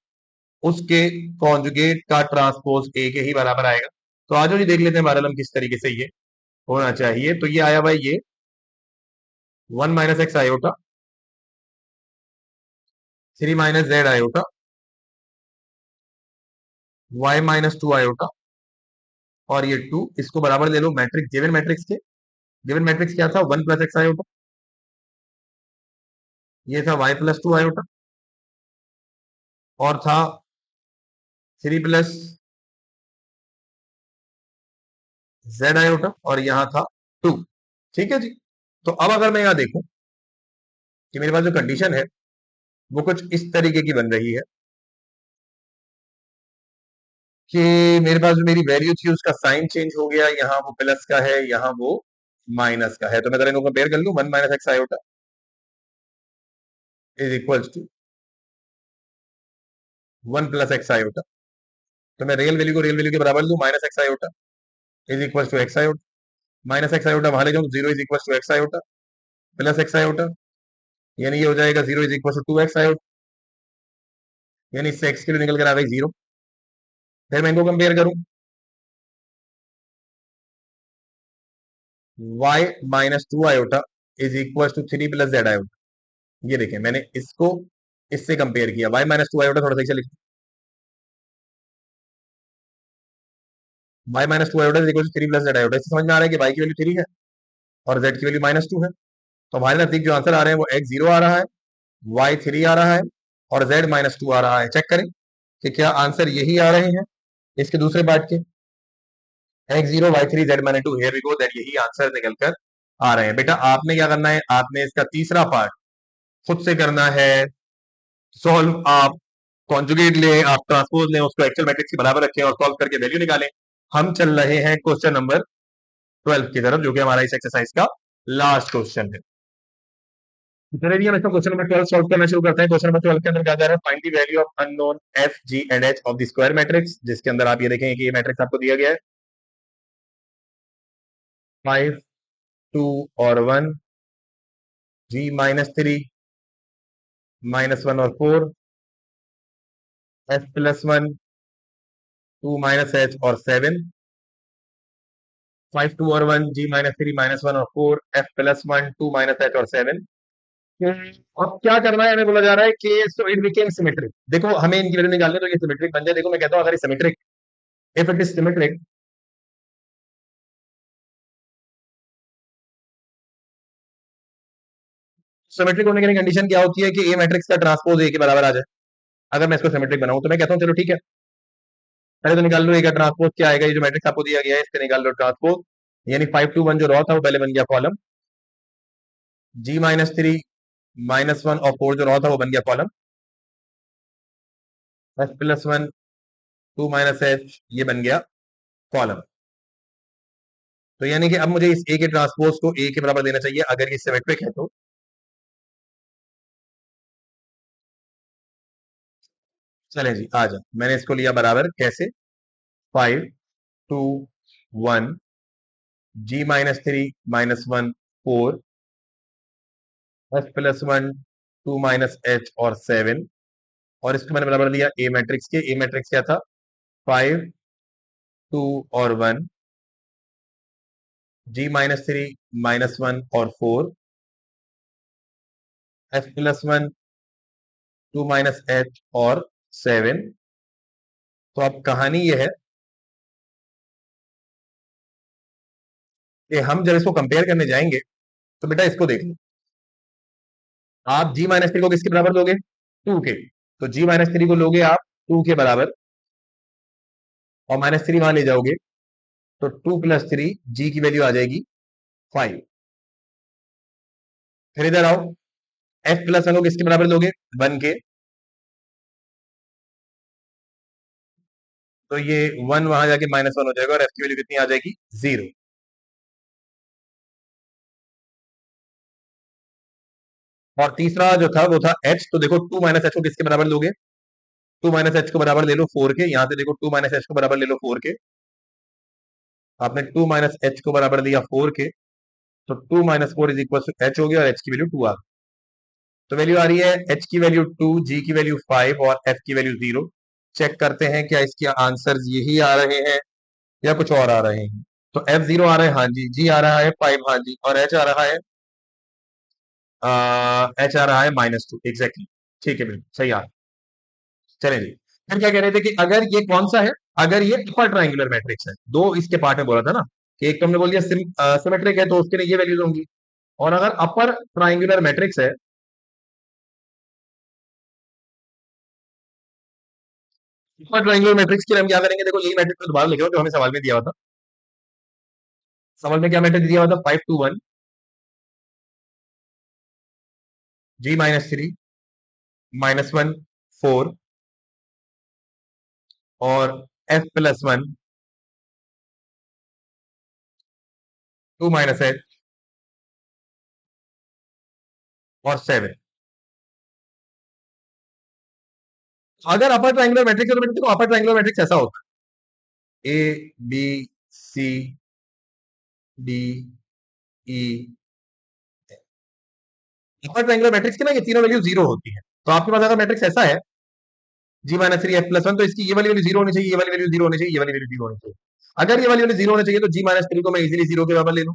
उसके कॉन्जुगेट का ट्रांसपोज ए के ही बराबर आएगा। तो आज जी देख लेते हैं बहरहाल हम किस तरीके से ये होना चाहिए। तो ये आया भाई, ये 1 - x iota 3 - z iota y - 2 iota और ये 2, इसको बराबर ले लो मैट्रिक्स, गिवन मैट्रिक्स के। गिवन मैट्रिक्स क्या था? 1 + x आयोटा, ये था y + 2 आयोटा और था 3 + z आयोटा और यहां था 2। ठीक है जी। तो अब अगर मैं यहां देखूं कि मेरे पास जो कंडीशन है वो कुछ इस तरीके की बन रही है कि मेरे पास जो मेरी वैल्यू थी उसका साइन चेंज हो गया, यहाँ वो प्लस का है, यहाँ वो माइनस का है। तो मैं जरा इनको कंपेयर कर लूं। 1 - x iota is equals to 1 + x iota. तो मैं रियल वैल्यू को रियल वैल्यू के बराबर लूं, -x iota is equals to x iota. -x iota वहां ले जाऊं, 0 is equals to x iota plus x iota, यानी ये हो जाएगा 0 is equals to 2x iota, यानी इससे x के लिए निकल कर आ गई 0। फिर मैं इनको कंपेयर करूं, y - 2 iota is equals to 3 + z iota. ये देखें, मैंने इसको इससे कंपेयर किया। y - 2 आयोटा थोड़ा सा लिख, y - 2 iota is equal to 3 + z iota. इससे समझ में आ रहा है कि y की वैल्यू 3 है और z की वैल्यू -2 है। तो हमारे नजदीक जो आंसर आ रहे हैं वो x 0 आ रहा है, y 3 आ रहा है और z -2 आ रहा है। चेक करें कि क्या आंसर यही आ रहे हैं इसके दूसरे पार्ट के, x 0 y 3 z -2। Here we go, that यही आंसर निकल कर आ रहे हैं। बेटा आपने क्या करना है, आपने इसका तीसरा पार्ट खुद से करना है सॉल्व। आप कॉन्जुगेट लें, आप ट्रांसपोज लें, उसको एक्चुअल मैट्रिक्स के बराबर रखें और सॉल्व करके वैल्यू निकालें। हम चल रहे हैं क्वेश्चन नंबर 12 की तरफ, जो कि हमारा इस एक्सरसाइज का लास्ट क्वेश्चन है। चलिए हम इसका क्वेश्चन नंबर 12 सॉल्व करना शुरू करते हैं। क्वेश्चन नंबर 12 के अंदर क्या जा रहा है, find the value of unknown F G and H of the square matrix, जिसके अंदर आप ये देखेंगे कि ये मैट्रिक्स आपको दिया गया है 5 2 और 1, जी -3 -1 और 4, एफ +1 2 -h और 7, 5 2 और 1, जी -3 -1 और 4, एफ +1 2 -h और 7। अब क्या करना है, हमें बोला जा रहा है कि सो इट बिकेम सिमेट्रिक। देखो हमें इनकी वैल्यू निकालनी है तो ये सिमेट्रिक बन जाए। देखो मैं कहता हूं अगर ये symmetric, if it is symmetric, symmetric होने की कंडीशन क्या होती है कि ए मैट्रिक्स का ट्रांसपोज ए के बराबर आ जाए। अगर मैं इसको सिमेट्रिक बनाऊं तो मैं कहता हूं चलो ठीक है, पहले तो निकाल लो ए का ट्रांसपोज क्या आएगा। ये जो मैट्रिक्स आपको दिया गया है इसके निकाल लो ट्रांसपोज, यानी 5 2 1 जो रॉ था वो पहले बन गया कॉलम, जी -3 -1 और 4 जो रॉ था वो बन गया कॉलम, एफ +1 2 -h ये बन गया कॉलम। तो यानी कि अब मुझे इस ए के ट्रांसपोज को ए के बराबर देना चाहिए अगर ये सिमेट्रिक है तो। चले जी आ जाओ, मैंने इसको लिया बराबर कैसे, 5 2 1, जी -3 -1 4, एफ +1 2 -h और 7, और इसको मैंने बराबर दिया ए मैट्रिक्स के। ए मैट्रिक्स क्या था, 5 2 और 1, जी -3 -1 और 4, एफ +1 2 -h और 7। तो अब कहानी ये है कि हम जब इसको कंपेयर करने जाएंगे तो बेटा इसको देख लो, आप जी -3 को किसके बराबर लोगे, 2 के। तो जी -3 को लोगे आप 2 के बराबर और -3 वहां ले जाओगे तो 2 + 3 जी की वैल्यू आ जाएगी 5। फिर इधर आओ, एफ +1 को किसके बराबर लोगे, 1 के। तो ये 1 वहां जाके -1 हो जाएगा और एफ की वैल्यू कितनी आ जाएगी, 0। और तीसरा जो था वो था एच। तो देखो 2 -h को किसके बराबर लोगे, 2 -h को बराबर ले लो 4 के। यहां से देखो 2 -h को बराबर ले लो 4 के। आपने 2 -h को बराबर लिया 4 के, तो 2 - 4 इज इक्वल टू एच हो गया और एच की वैल्यू 2 आ गई। तो वैल्यू आ रही है एच की वैल्यू 2, जी की वैल्यू 5 और एफ की वैल्यू 0। चेक करते हैं क्या इसके आंसर यही आ रहे हैं या कुछ और आ रहे हैं। तो एफ 0 आ रहा है, हाँ जी। जी आ रहा है 5, हाँ जी। और एच आ रहा है एच आ रहा है -2, एग्जैक्टली। ठीक है, बिल्कुल सही आ रहा है। चलें जी, फिर क्या कह रहे थे कि अगर ये कौन सा है, अगर ये अपर ट्राइंगुलर मैट्रिक्स है। दो इसके पार्ट में बोला था ना कि एक तो हमने बोल दिया सिमेट्रिक है तो उसके लिए ये वैल्यूज होंगी, और अगर अपर ट्राइंगुलर मैट्रिक्स है अपर ट्रायंगुलर मैट्रिक्स के लिए हम क्या करेंगे, देखो यही मैट्रिक्स दोबारा लिख रहा हूं जो हमें सवाल में दिया हुआ था। सवाल में क्या मैट्रिक्स दिया हुआ था, 5 2 1, G-3 -1 4 और F+1 2 -H और 7। अगर अपर ट्रायंगुलर मैट्रिक्स है तो देखो अपर ट्रायंगुलर मैट्रिक्स ऐसा होता है, A B C D E. Upper triangular matrix की ना ये तीनों वैल्यू जीरो होती है। तो आपके पास अगर मैट्रिक्स ऐसा है G-3 F+1, तो इसकी ये वाली वैल्यू जीरो होनी चाहिए, ये वाली वैल्यू जीरो होनी चाहिए, ये वाली वैल्यू जीरो होनी चाहिए। अगर ये वाली वैल्यू जीरो होनी चाहिए तो G-3 को मैं इजीली जीरो के बराबर ले लूं।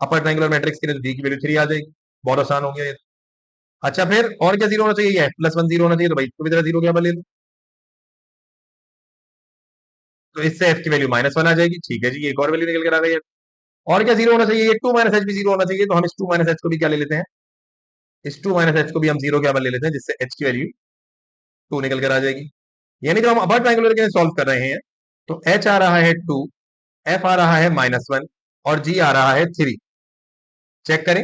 अपर ट्रायंगुलर मैट्रिक्स के लिए तो डी की वैल्यू 3 आ जाएगी, बहुत आसान हो गया ये। अच्छा फिर और क्या जीरो होना चाहिए, ये F+1 जीरो होना चाहिए, तो भाई इसको भी जरा जीरो के बराबर ले लूं। तो इससे f की वैल्यू -1 आ जाएगी, ठीक है जी, एक और वैल्यू निकल कर आ गई है। और क्या जीरो होना चाहिए, ये 2 - h भी जीरो होना चाहिए, तो हम इस 2 - h को भी क्या ले लेते हैं, इस 2 - h को भी हम जीरो के बराबर ले लेते हैं, जिससे h की वैल्यू 2 निकल कर आ जाएगी। यानी जो हम अपर ट्रायंगुलर के लिए सॉल्व कर रहे हैं, तो h आ रहा है 2, f आ रहा है -1 और g आ रहा है 3। चेक करें,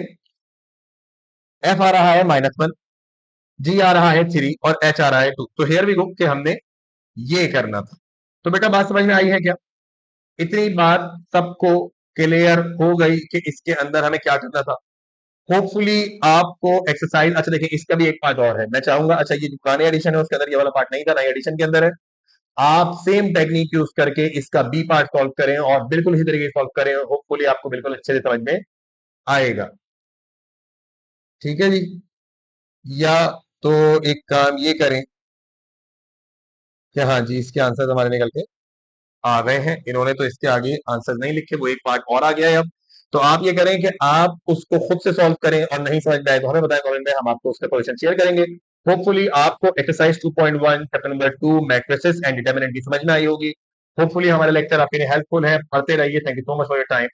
f आ रहा है -1, g आ रहा है 3 और h आ रहा है 2। तो हेयर वी गो कि हमने ये करना था। तो बेटा बात समझ में आई है क्या, इतनी बात सबको क्लियर हो गई कि इसके अंदर हमें क्या करना था। होपफुली आपको एक्सरसाइज, अच्छा देखिए इसका भी एक पार्ट और है, मैं चाहूंगा, अच्छा ये जो पुराने एडिशन है उसके अंदर ये वाला पार्ट नहीं था, नई एडिशन के अंदर है। आप सेम टेक्निक यूज करके इसका बी पार्ट सॉल्व करें और बिल्कुल इसी तरीके से सॉल्व करें, होपफुली आपको बिल्कुल अच्छे से समझ में आएगा। ठीक है जी, या तो एक काम ये करें कि हाँ जी इसके आंसर हमारे निकल के आ गए हैं, इन्होंने तो इसके आगे आंसर नहीं लिखे, वो एक पार्ट और आ गया है अब। तो आप ये करें कि आप उसको खुद से सॉल्व करें और नहीं समझ में आए तो हमें बताएं कमेंट में, हम आपको उसका सॉल्यूशन शेयर करेंगे। होपफुली आपको exercise 2.1 chapter number 2 matrices and determinant की समझ में आई होगी। होपफुली हमारे लेक्चर आपके लिए हेल्पफुल है, पढ़ते रहिए। Thank you so much for your time.